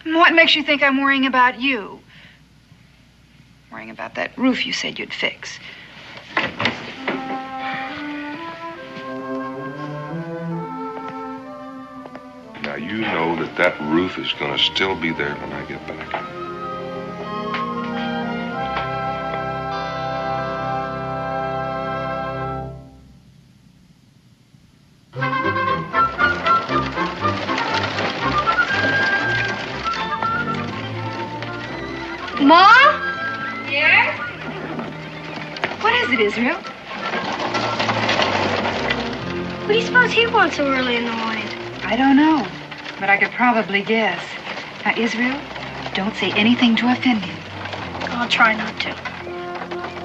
me. What makes you think I'm worrying about you? Worrying about that roof you said you'd fix. Now, you know that that roof is going to still be there when I get back. Ma? Yes? What is it, Israel? What do you suppose he wants so early in the morning? I don't know, but I could probably guess. Now, Israel, don't say anything to offend him. I'll try not to.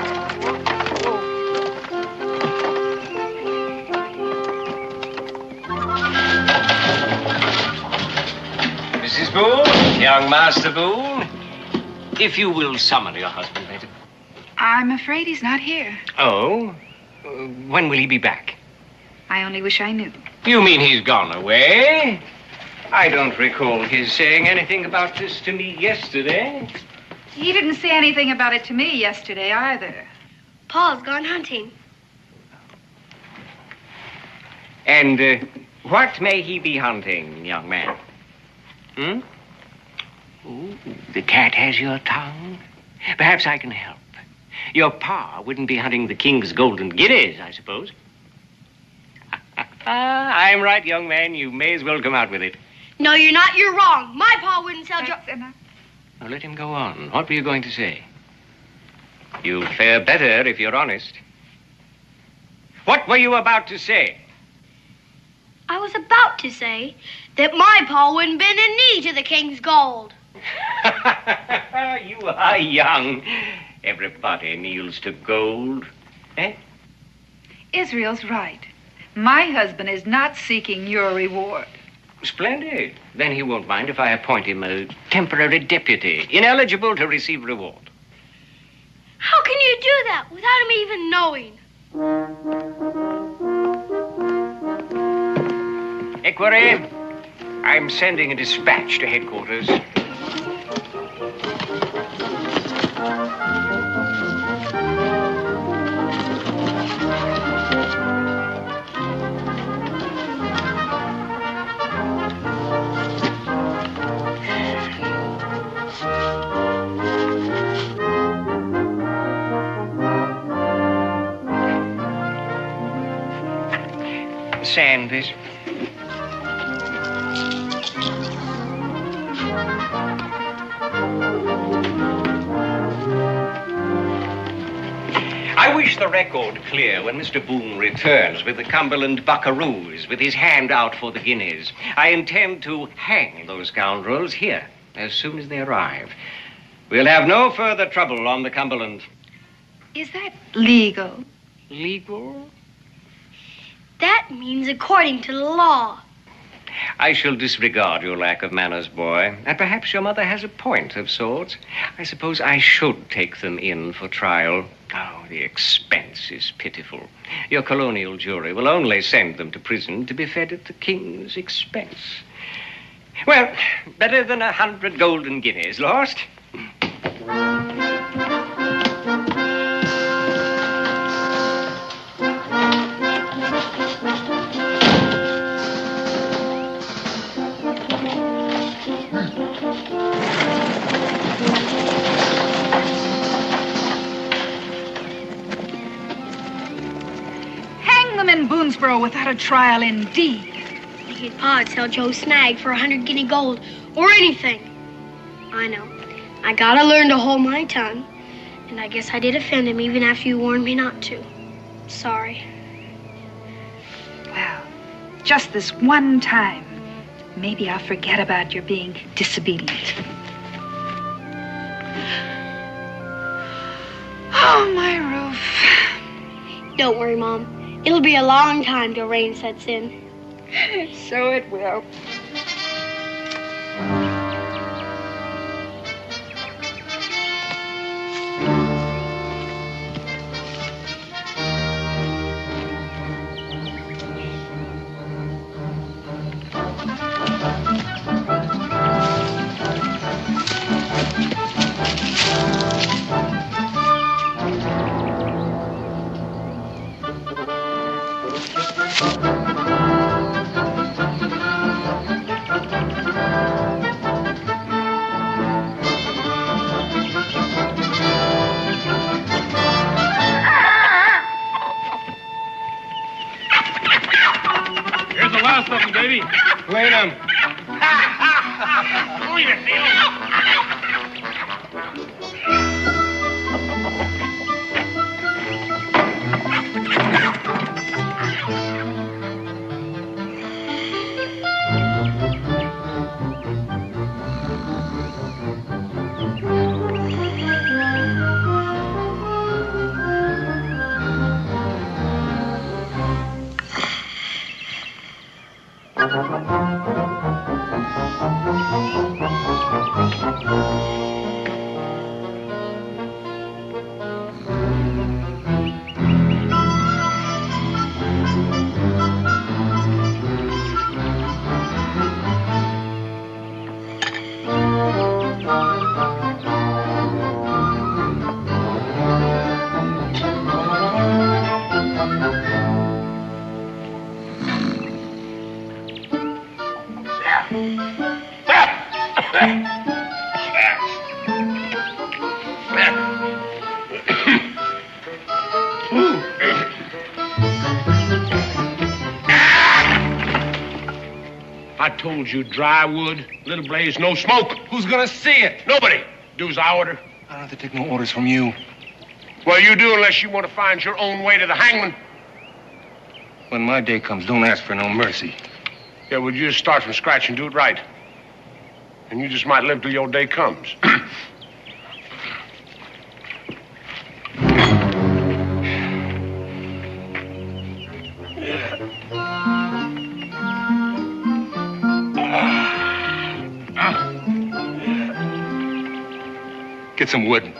Mrs. Boone, young Master Boone, if you will summon your husband, madam. I'm afraid he's not here. Oh? When will he be back? I only wish I knew. You mean he's gone away? I don't recall his saying anything about this to me yesterday. He didn't say anything about it to me yesterday either. Paul's gone hunting. And what may he be hunting, young man? Hmm? Ooh, the cat has your tongue. Perhaps I can help. Your pa wouldn't be hunting the king's golden guineas, I suppose. I'm right, young man. You may as well come out with it. No, you're not. You're wrong. My pa wouldn't sell Now, let him go on. What were you going to say? You'll fare better if you're honest. What were you about to say? I was about to say that my pa wouldn't bend a knee to the king's gold. You are young. Everybody kneels to gold. Eh? Israel's right. My husband is not seeking your reward. Splendid. Then he won't mind if I appoint him a temporary deputy, ineligible to receive reward. How can you do that without him even knowing? Equerry, I'm sending a dispatch to headquarters. Sand this. I wish the record clear when Mr. Boone returns with the Cumberland buckaroos, with his hand out for the guineas. I intend to hang those scoundrels here as soon as they arrive. We'll have no further trouble on the Cumberland. Is that legal? Legal? That means according to the law. I shall disregard your lack of manners, boy. And perhaps your mother has a point of sorts. I suppose I should take them in for trial. Oh, the expense is pitiful. Your colonial jury will only send them to prison to be fed at the king's expense. Well, better than 100 golden guineas lost. In Boonesboro without a trial, indeed. His pa'd sell Joe Snag for 100 guinea gold or anything. I know. I gotta learn to hold my tongue. And I guess I did offend him even after you warned me not to. Sorry. Well, just this one time, maybe I'll forget about your being disobedient. Oh, my roof. Don't worry, Mom. It'll be a long time till rain sets in. So it will. Wait a minute. Leave it, Neil. I told you, dry wood, little blaze, no smoke. Who's gonna see it? Nobody. Do as I order. I don't have to take no orders from you. Well, you do unless you want to find your own way to the hangman. When my day comes, don't ask for no mercy. Yeah, well, you just start from scratch and do it right. And you just might live till your day comes. Get some wood.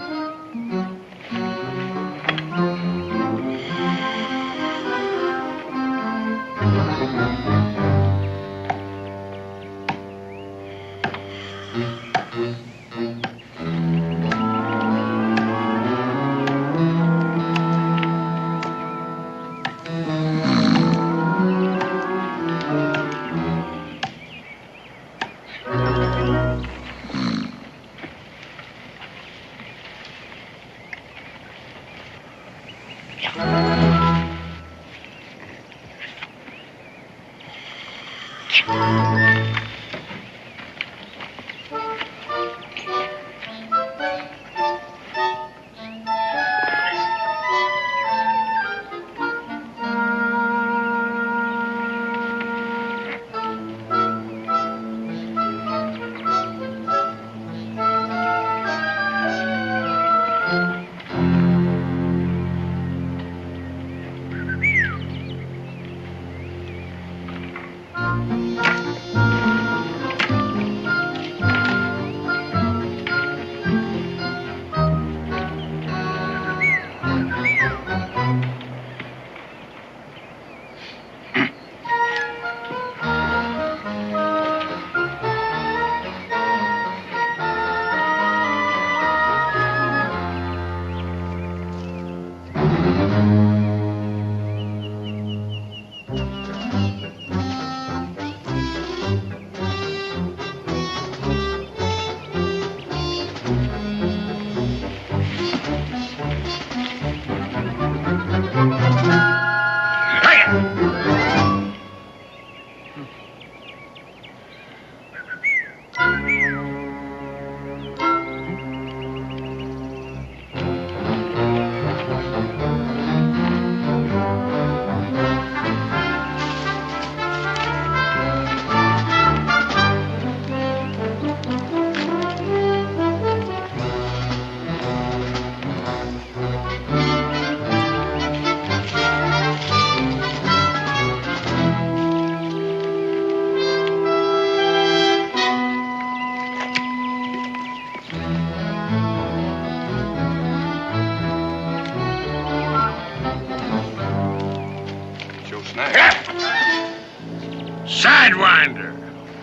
Sidewinder.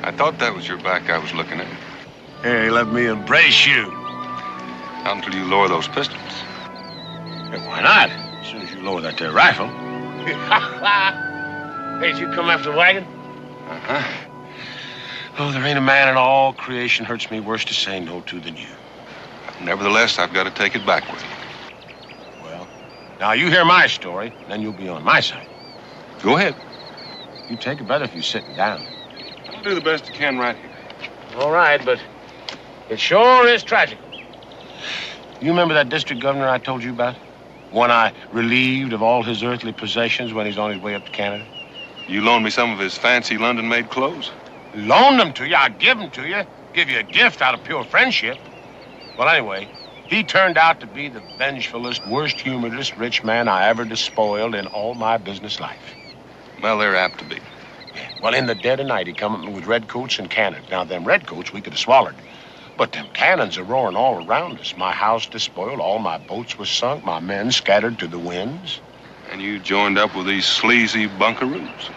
I thought that was your back I was looking at. Hey, let me embrace you. Not until you lower those pistols. Hey, why not? As soon as you lower that there rifle. Hey, did you come after the wagon? Uh-huh. Oh, there ain't a man in all creation hurts me worse to say no to than you. Nevertheless, I've got to take it back with you. Well, now you hear my story, then you'll be on my side. Go ahead. You take it better if you're sitting down. I'll do the best I can right here. All right, but it sure is tragic. You remember that district governor I told you about? One I relieved of all his earthly possessions when he's on his way up to Canada? You loaned me some of his fancy London-made clothes? Loaned them to you? I give them to you. Give you a gift out of pure friendship. Well, anyway, he turned out to be the vengefulest, worst-humoredest rich man I ever despoiled in all my business life. Well, they're apt to be. Well, in the dead of night, he come at me with redcoats and cannons. Now, them redcoats we could have swallowed. But them cannons are roaring all around us. My house despoiled, all my boats were sunk, my men scattered to the winds. And you joined up with these sleazy bunkaroos.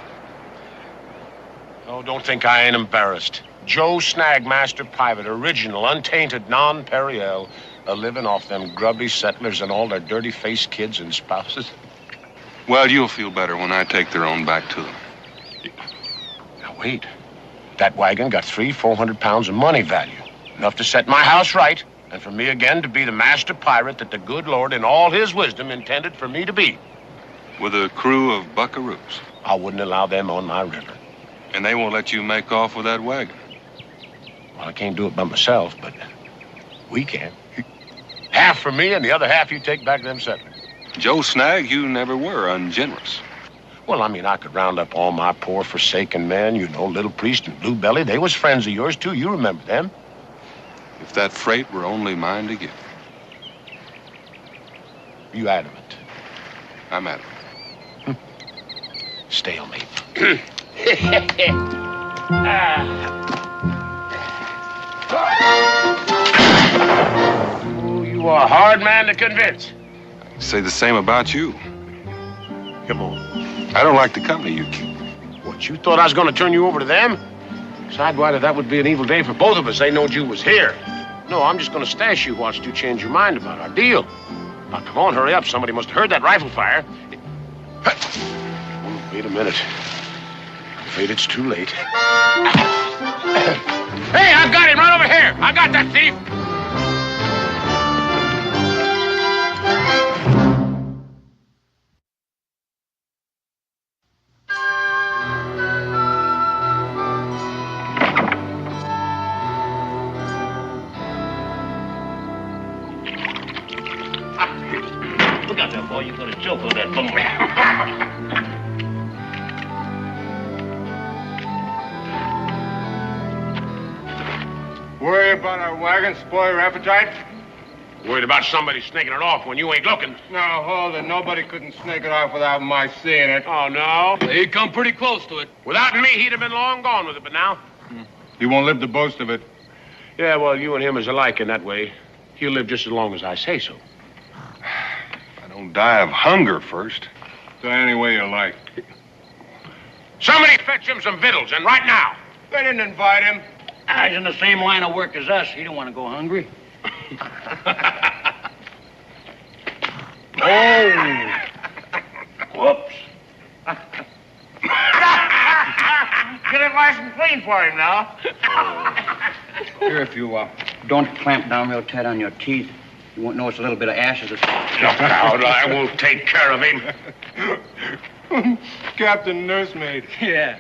Oh, don't think I ain't embarrassed. Joe Snag, master private, original, untainted, non-Periel, a-living off them grubby settlers and all their dirty-faced kids and spouses. Well, you'll feel better when I take their own back to them. Now, wait. That wagon got 300-400 pounds of money value. Enough to set my house right, and for me again to be the master pirate that the good Lord in all his wisdom intended for me to be. With a crew of buckaroos. I wouldn't allow them on my river. And they won't let you make off with that wagon. Well, I can't do it by myself, but we can. Half for me and the other half you take back to them settlers. Joe Snag, you never were ungenerous. Well, I mean, I could round up all my poor forsaken men, you know, Little Priest and Blue Belly. They was friends of yours, too. You remember them. If that freight were only mine to give. You adamant? I'm adamant. Stalemate. Oh, you are a hard man to convince. I say the same about you. Come on. I don't like the company you keep. What, you thought I was going to turn you over to them? Sidewinder, that would be an evil day for both of us. They knowed you was here. No, I'm just going to stash you once you change your mind about our deal. Now, come on, hurry up. Somebody must have heard that rifle fire. Oh, wait a minute. I'm afraid it's too late. Hey, I've got him right over here. I got that thief. Look out there, boy. You're going to choke on that bum. Worry about our wagon, spoil your appetite? Worried about somebody snaking it off when you ain't looking. Now, hold it. Nobody couldn't snake it off without my seeing it. Oh, no? He'd come pretty close to it. Without me, he'd have been long gone with it, but now? He won't live to boast of it. Yeah, well, you and him is alike in that way. He'll live just as long as I say so. I don't die of hunger first. So any way you like. Somebody fetch him some victuals, and right now. They didn't invite him. He's in the same line of work as us. He don't want to go hungry. Oh. Whoops. Get it nice and clean for him now. Here, if you don't clamp down real tight on your teeth, you won't notice a little bit of ashes. Look out, I will take care of him. Captain Nursemaid. Yeah.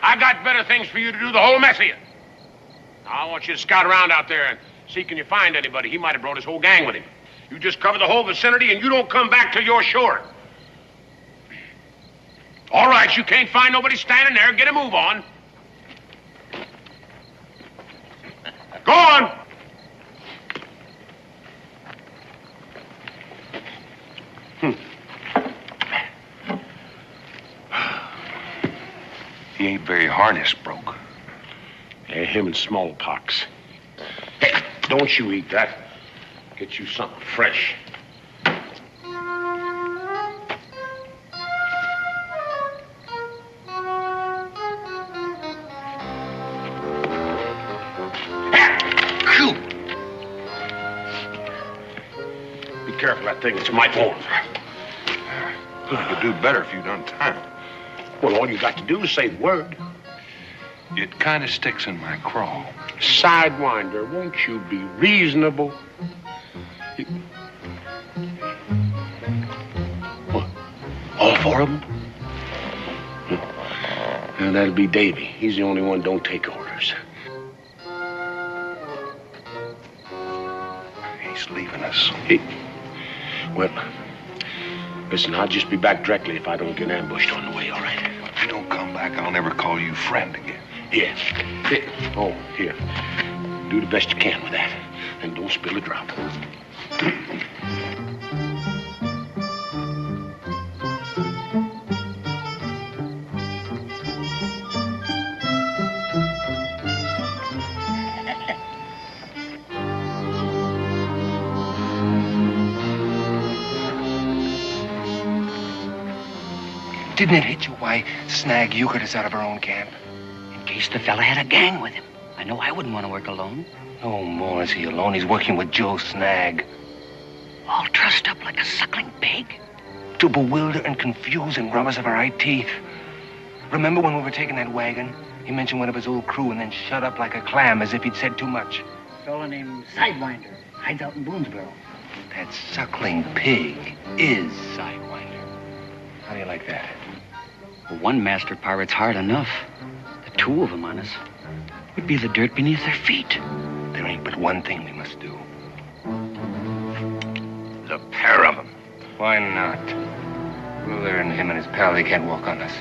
I got better things for you to do, the whole mess of you. Now, I want you to scout around out there and see can you find anybody. He might have brought his whole gang with him. You just cover the whole vicinity and you don't come back till you're sure. All right, you can't find nobody standing there. Get a move on. Go on. He ain't very harness broke. Yeah, him and smallpox. Hey, don't you eat that. Get you something fresh. Be careful, that thing. It's my fault. You'd do better if you'd untie him. Well, all you got to do is say the word. It kind of sticks in my craw. Sidewinder, won't you be reasonable? What? All four of them? Well, that'll be Davy. He's the only one don't take orders. He's leaving us. Well, listen, I'll just be back directly if I don't get ambushed on the way, all right? If you don't come back, I'll never call you friend again. Here. Oh, here. Do the best you can with that. And don't spill a drop. Didn't it hit you why Snag euchred us out of our own camp? In case the fella had a gang with him. I know I wouldn't want to work alone. No more is he alone. He's working with Joe Snag. All trussed up like a suckling pig. To bewilder and confuse and rob us of our eye teeth. Remember when we were taking that wagon? He mentioned one of his old crew and then shut up like a clam as if he'd said too much. A fellow named Sidewinder hides out in Boonesboro. That suckling pig is Sidewinder. How do you like that? Well, one master pirate's hard enough. The two of them on us would be the dirt beneath their feet. There ain't but one thing we must do. The pair of them. Why not? Ruler and him and his pal, they can't walk on us.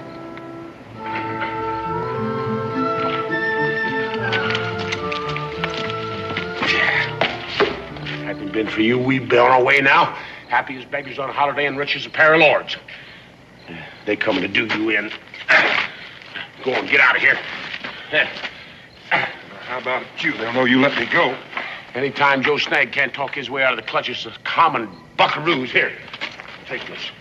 Hadn't it been for you, we'd be on our way now. Happy as beggars on a holiday and rich as a pair of lords. They coming to do you in. Go on, get out of here. How about you? They'll know you let me go. Anytime Joe Snag can't talk his way out of the clutches of common buckaroos, here, take this.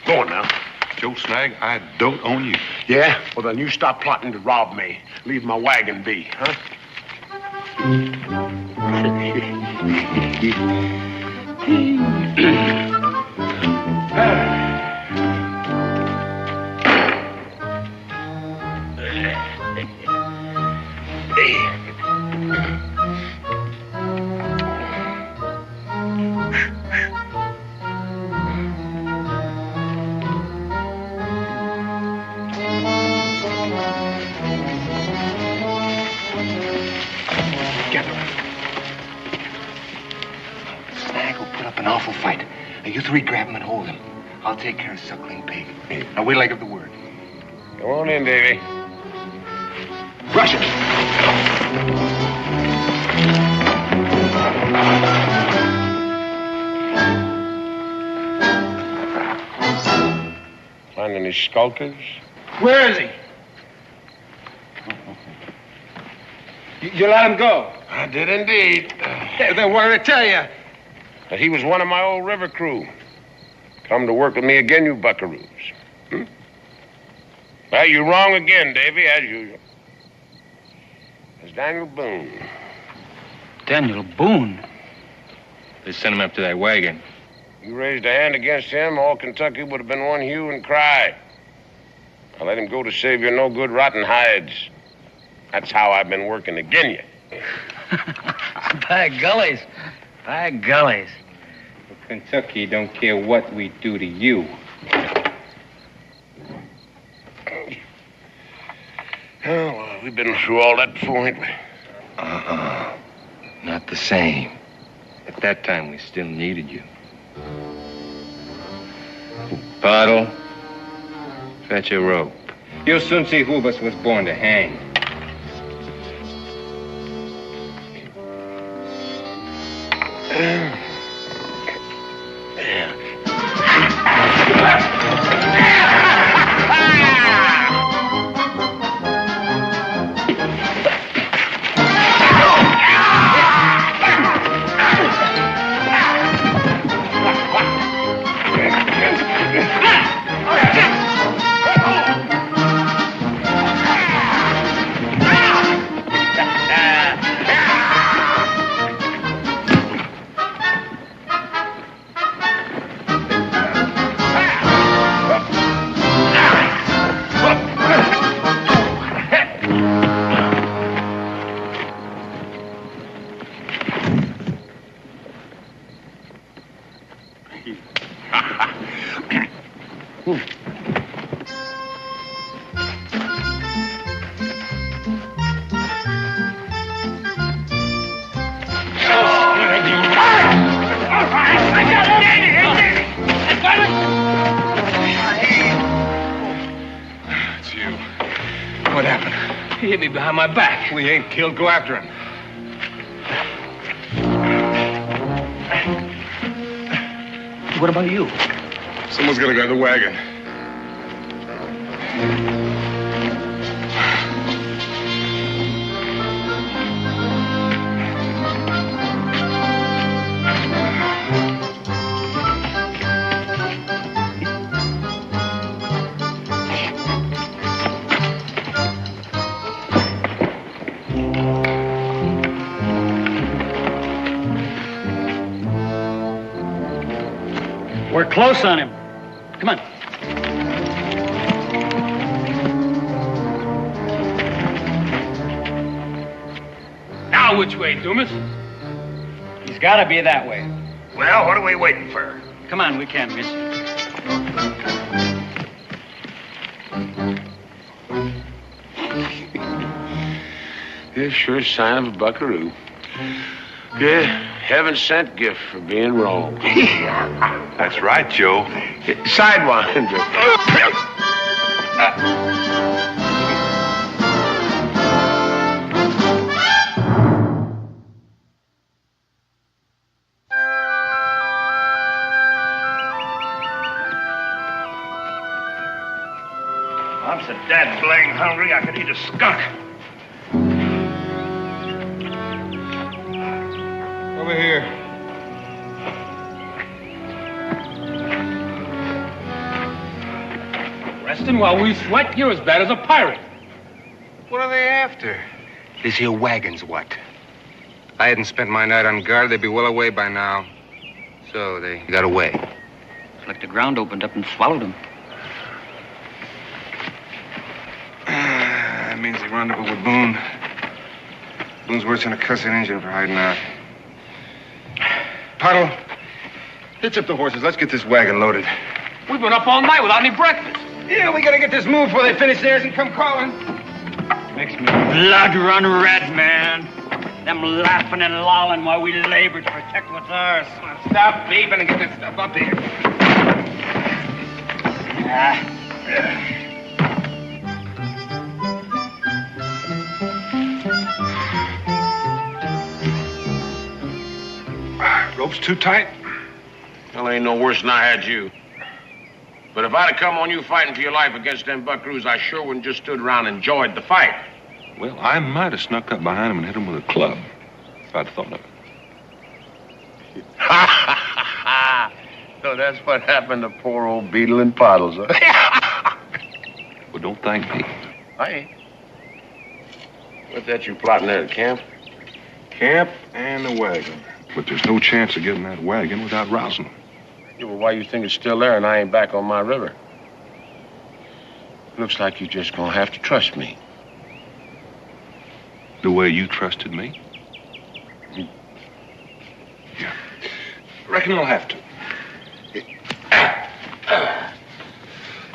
Go on now. Joe Snag, I dote on you. Yeah? Well, then you stop plotting to rob me. Leave my wagon be, huh? You three grab him and hold him. I'll take care of Suckling Pig. Now wait till I give the word. Go on in, Davy. Rush it! Find any skulkers? Where is he? You let him go? I did indeed. Then what did I tell you? That he was one of my old river crew. Come to work with me again, you buckaroos. Well, you're wrong again, Davy, as usual. It's Daniel Boone. Daniel Boone? They sent him up to that wagon. You raised a hand against him, all Kentucky would have been one hue and cry. I let him go to save your no-good rotten hides. That's how I've been working agin you. By gullies. By gullies. Well, Kentucky don't care what we do to you. Oh, well, we've been through all that before, ain't we? Not the same. At that time, we still needed you. Bottle, fetch a rope. You'll soon see who of us was born to hang. Behind my back. We ain't killed. Go after him. What about you? Someone's gonna grab the wagon. We're close on him. Come on. Now which way, Dumas? He's got to be that way. Well, what are we waiting for? Come on, we can't miss him. This sure is a sign of a buckaroo. Yeah, heaven-sent gift for being wrong. That's right, Joe. Sidewinder. I'm so dad-blang hungry I could eat a skunk. Over here. Resting while we sweat? You're as bad as a pirate. What are they after? This here wagon's what? If I hadn't spent my night on guard, they'd be well away by now. So they got away. It's like the ground opened up and swallowed them. That means they rendezvous with Boone. Boone's worse than a cussing engine for hiding out. Puddle, hitch up the horses. Let's get this wagon loaded. We've been up all night without any breakfast. Yeah, we gotta get this move before they finish theirs and come calling. Makes me blood run red, man. Them laughing and lolling while we labor to protect what's ours. Stop beeping and get this stuff up here. Rope's too tight? Well, ain't no worse than I had you. But if I'd have come on you fighting for your life against them buckaroos, I sure wouldn't just stood around and enjoyed the fight. Well, I might have snuck up behind him and hit him with a club, if I'd thought of it. So that's what happened to poor old Beetle and Pottles, huh? Well, don't thank me. I ain't. What's that you plotting there at camp? Camp and the wagon. But there's no chance of getting that wagon without rousing them. Yeah, well, why you think it's still there and I ain't back on my river? Looks like you're just gonna have to trust me. The way you trusted me? Yeah. Reckon I'll have to.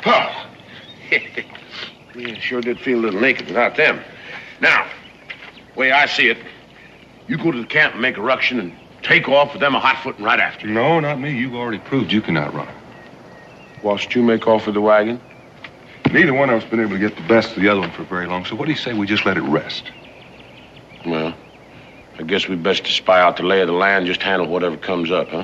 Paul. Yeah, sure did feel a little naked without them. Now, way I see it, you go to the camp and make a ruction and take off with them a hot-footing right after. No, not me. You've already proved you can outrun them. Whilst you make off with the wagon? Neither one of us been able to get the best of the other one for very long, so what do you say we just let it rest? Well, I guess we best to spy out the lay of the land, just handle whatever comes up, huh?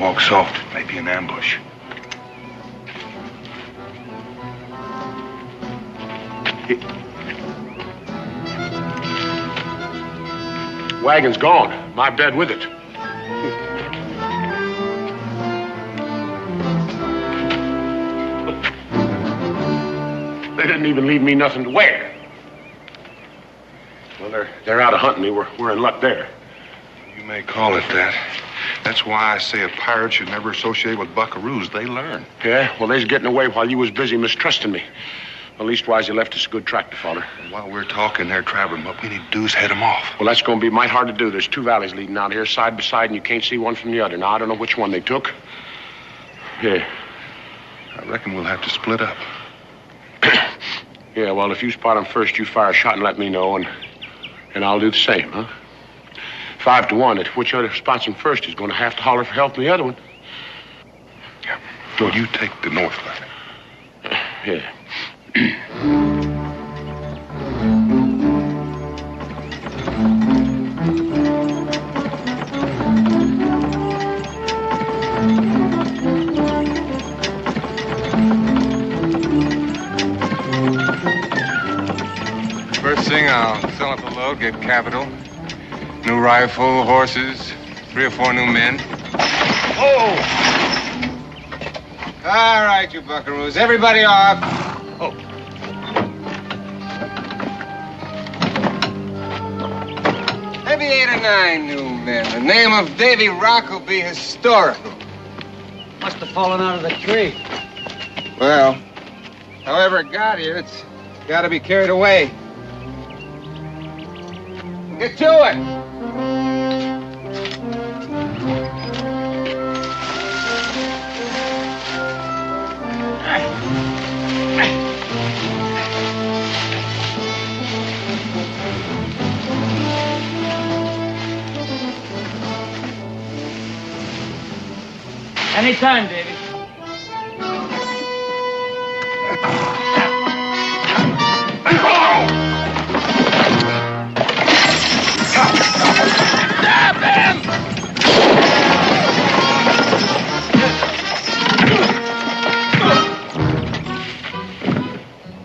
Walk soft. It may be an ambush. Wagon's gone. My bed with it. They didn't even leave me nothing to wear. Well, they're out of hunting me. We're in luck there. You may call it that. That's why I say a pirate should never associate with buckaroos. They learn. Yeah? Well, they's getting away while you was busy mistrusting me. Well, leastwise, you left us a good track to follow. And while we're talking, they're traveling. What we need to do is head them off. Well, that's going to be mighty hard to do. There's two valleys leading out here, side by side, and you can't see one from the other. Now, I don't know which one they took. Yeah. I reckon we'll have to split up. Yeah, well, if you spot them first, you fire a shot and let me know, and I'll do the same, huh? 5 to 1, that whichever spots him first is going to have to holler for help from the other one. Yeah. Well, you take the north line. Yeah. First thing, I'll sell up the load, get capital. New rifle, horses, 3 or 4 new men. Oh! All right, you buckaroos. Everybody off. Oh. maybe 8 or 9 new men. The name of Davy Rock will be historical. Must have fallen out of the tree. Well, however it got here, it's got to be carried away. Get to it! Anytime, Davy. Grab him!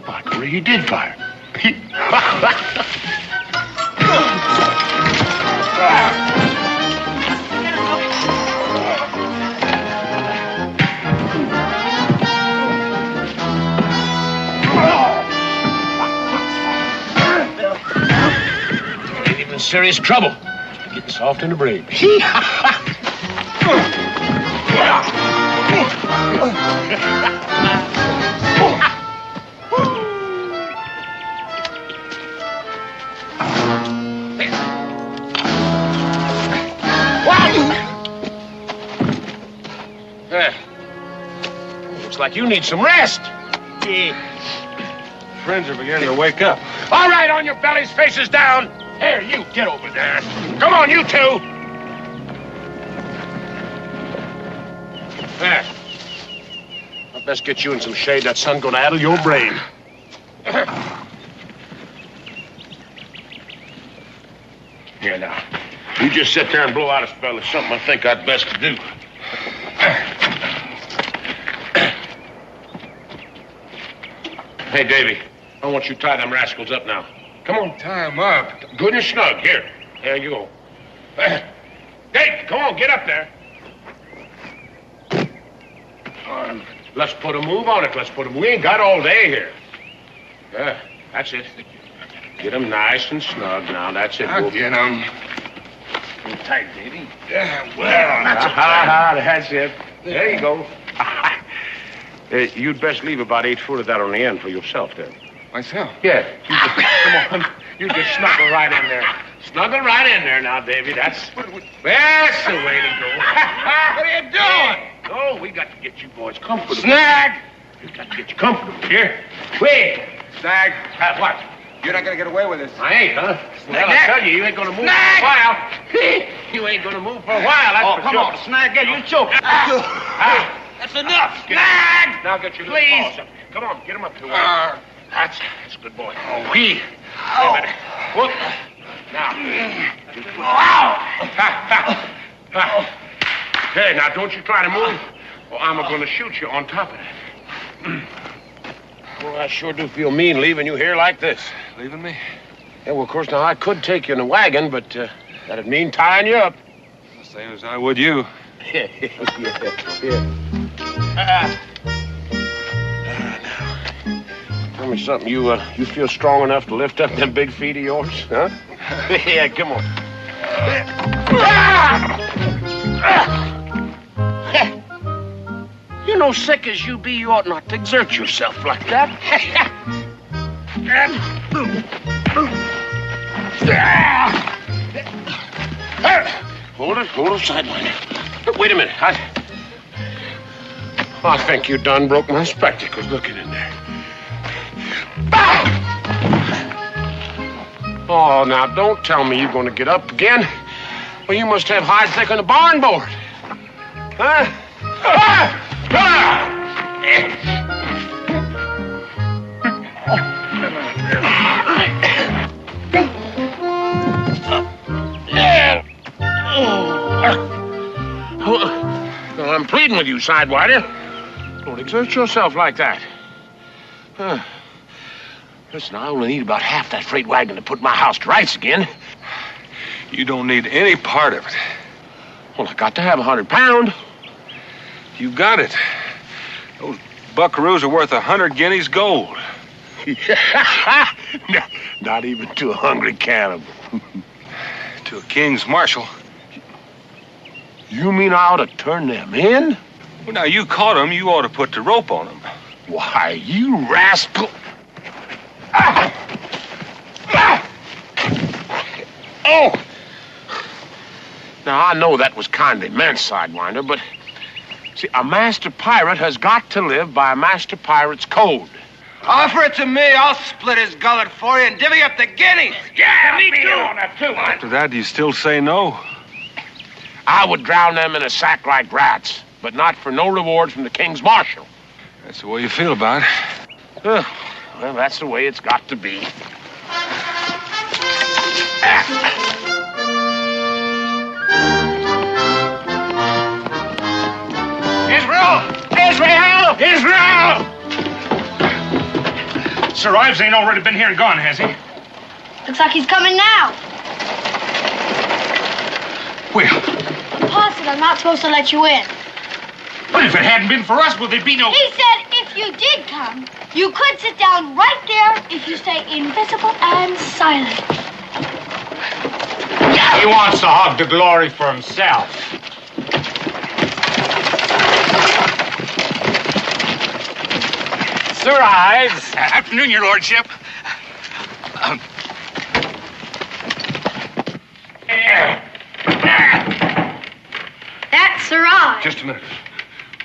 Parker, he did fire. Serious trouble. Getting soft in the brain. Looks like you need some rest. Friends are beginning to wake up. All right, on your bellies, faces down. Here, you, get over there. Come on, you two. There. I'd best get you in some shade. That sun's gonna addle your brain. Here, now. You just sit there and blow out a spell. It's something I think I'd best to do. Hey, Davy, I want you to tie them rascals up now. Come on. Tie him up. Good and snug. Here. There you go. Hey, come on, get up there. Let's put a move on it. Let's put a move. We ain't got all day here. That's it. Get them nice and snug now. That's it. I'll get them. Tight, Davy. Yeah, well, that's it. There you go. You'd best leave about 8 foot of that on the end for yourself, then. Myself? Yeah. Come on. You just snuggle right in there. Snuggle right in there now, Davy. That's the way to go. What are you doing? Oh, we got to get you boys comfortable. Snag! We got to get you comfortable here. Wait. Snag. What? You're not going to get away with this. I ain't, huh? Well, I tell you going to move for a while. You ain't going to move for a while, that's for come sure. on, Snag, get you choke. That's enough. Snag! Now get your little paws up. Come on, get him up to it. That's a good boy. Oh, wait a minute. Whoop. Now. Hey, now don't you try to move, or I'm going to shoot you on top of it. Well, I sure do feel mean leaving you here like this. Leaving me? Yeah, well, of course, now I could take you in a wagon, but that'd mean tying you up. The same as I would you. Yeah. Tell me something. You feel strong enough to lift up them big feet of yours, huh? Yeah, come on. You know, sick as you be, you ought not to exert yourself like that. Hold it, sideline. Wait a minute. I think you done broke my spectacles looking in there. Oh, now, don't tell me you're going to get up again. Well, you must have hide thick on the barn board. Huh? Well, I'm pleading with you, Sidewinder. Don't exert yourself like that. Listen, I only need about half that freight wagon to put my house to rights again. You don't need any part of it. Well, I got to have 100 pounds. You got it. Those buckaroos are worth 100 guineas gold. Not even to a hungry cannibal. to a king's marshal. You mean I ought to turn them in? Well, now, you caught them. You ought to put the rope on them. Why, you rascal. Ah! Ah! Oh! Now, I know that was kindly meant, Sidewinder, but... See, a master pirate has got to live by a master pirate's code. Offer it to me. I'll split his gullet for you and divvy up the guineas. Yeah, me too. After that, you still say no? I would drown them in a sack like rats, but not for no reward from the king's marshal. That's the way you feel about it. Well, that's the way it's got to be. Israel! Sir Ives ain't already been here and gone, has he? Looks like he's coming now. Well, Pa said I'm not supposed to let you in. but if it hadn't been for us, would there be no... He said if you did come, you could sit down right there if you stay invisible and silent. He wants to hog the glory for himself. Sir Ives. Afternoon, your lordship. That's Sir Ives. Just a minute.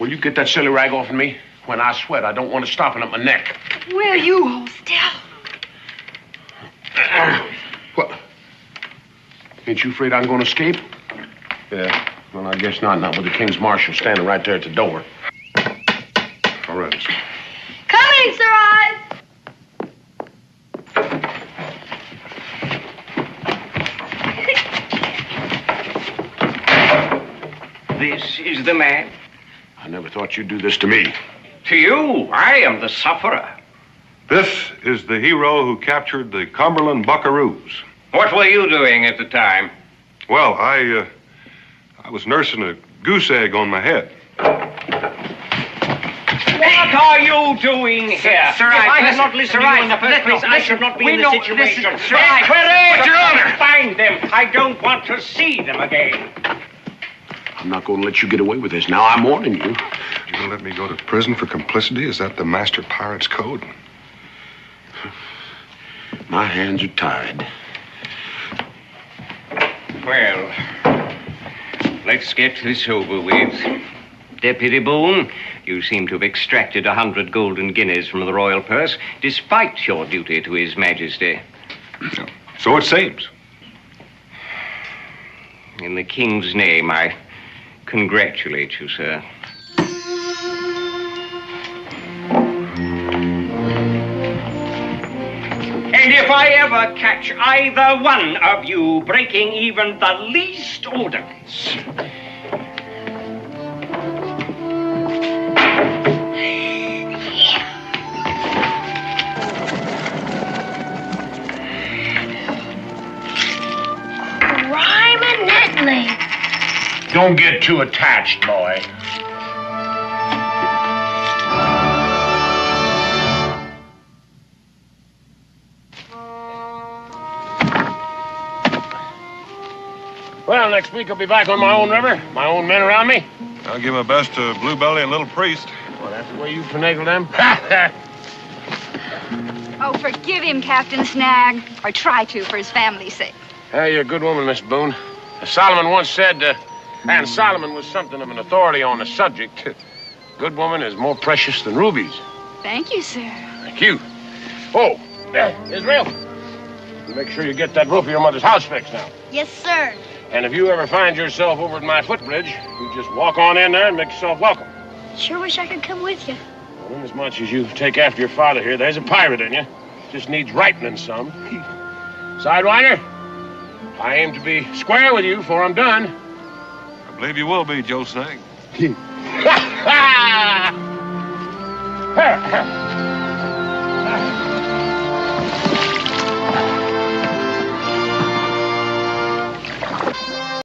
Will you get that silly rag off of me? When I sweat, I don't want it stopping up my neck. Will you hold still? What? Ain't you afraid I'm going to escape? Yeah, well, I guess not. Not with the king's marshal standing right there at the door. All right, let's go. Coming, Sir Ives. This is the man. I never thought you'd do this to me. To you, I am the sufferer. This is the hero who captured the Cumberland buckaroos. What were you doing at the time? Well, I was nursing a goose egg on my head. What are you doing here? Sir, if I had listen, not listened Sir to you in the Ives, first place, I should not be in the situation. Sir Ives, But Your Honor! Find them. I don't want to see them again. I'm not going to let you get away with this. Now, I'm warning you. You're going to let me go to prison for complicity? Is that the master pirate's code? My hands are tied. Well, let's get this over with. Deputy Boone, you seem to have extracted 100 golden guineas from the royal purse, despite your duty to His Majesty. So it seems. In the King's name, I congratulate you, sir. And if I ever catch either one of you breaking even the least ordinance, Rhyme-a-nettly. Don't get too attached, boy. Well, next week I'll be back on my own river, my own men around me. I'll give my best to Bluebelly and Little Priest. Well, that's the way you finagle them. Oh, forgive him, Captain Snag. Or try to, for his family's sake. Hey, you're a good woman, Miss Boone. As Solomon once said, and Solomon was something of an authority on the subject. Good woman is more precious than rubies. Thank you, sir. Thank you. Oh, Israel. Make sure you get that roof of your mother's house fixed now. Yes, sir. And if you ever find yourself over at my footbridge, you just walk on in there and make yourself welcome. Sure wish I could come with you. Well, inasmuch as you take after your father here, there's a pirate in you. Just needs rightening some. Sidewinder, I aim to be square with you before I'm done. I believe you will be, Joe Snag.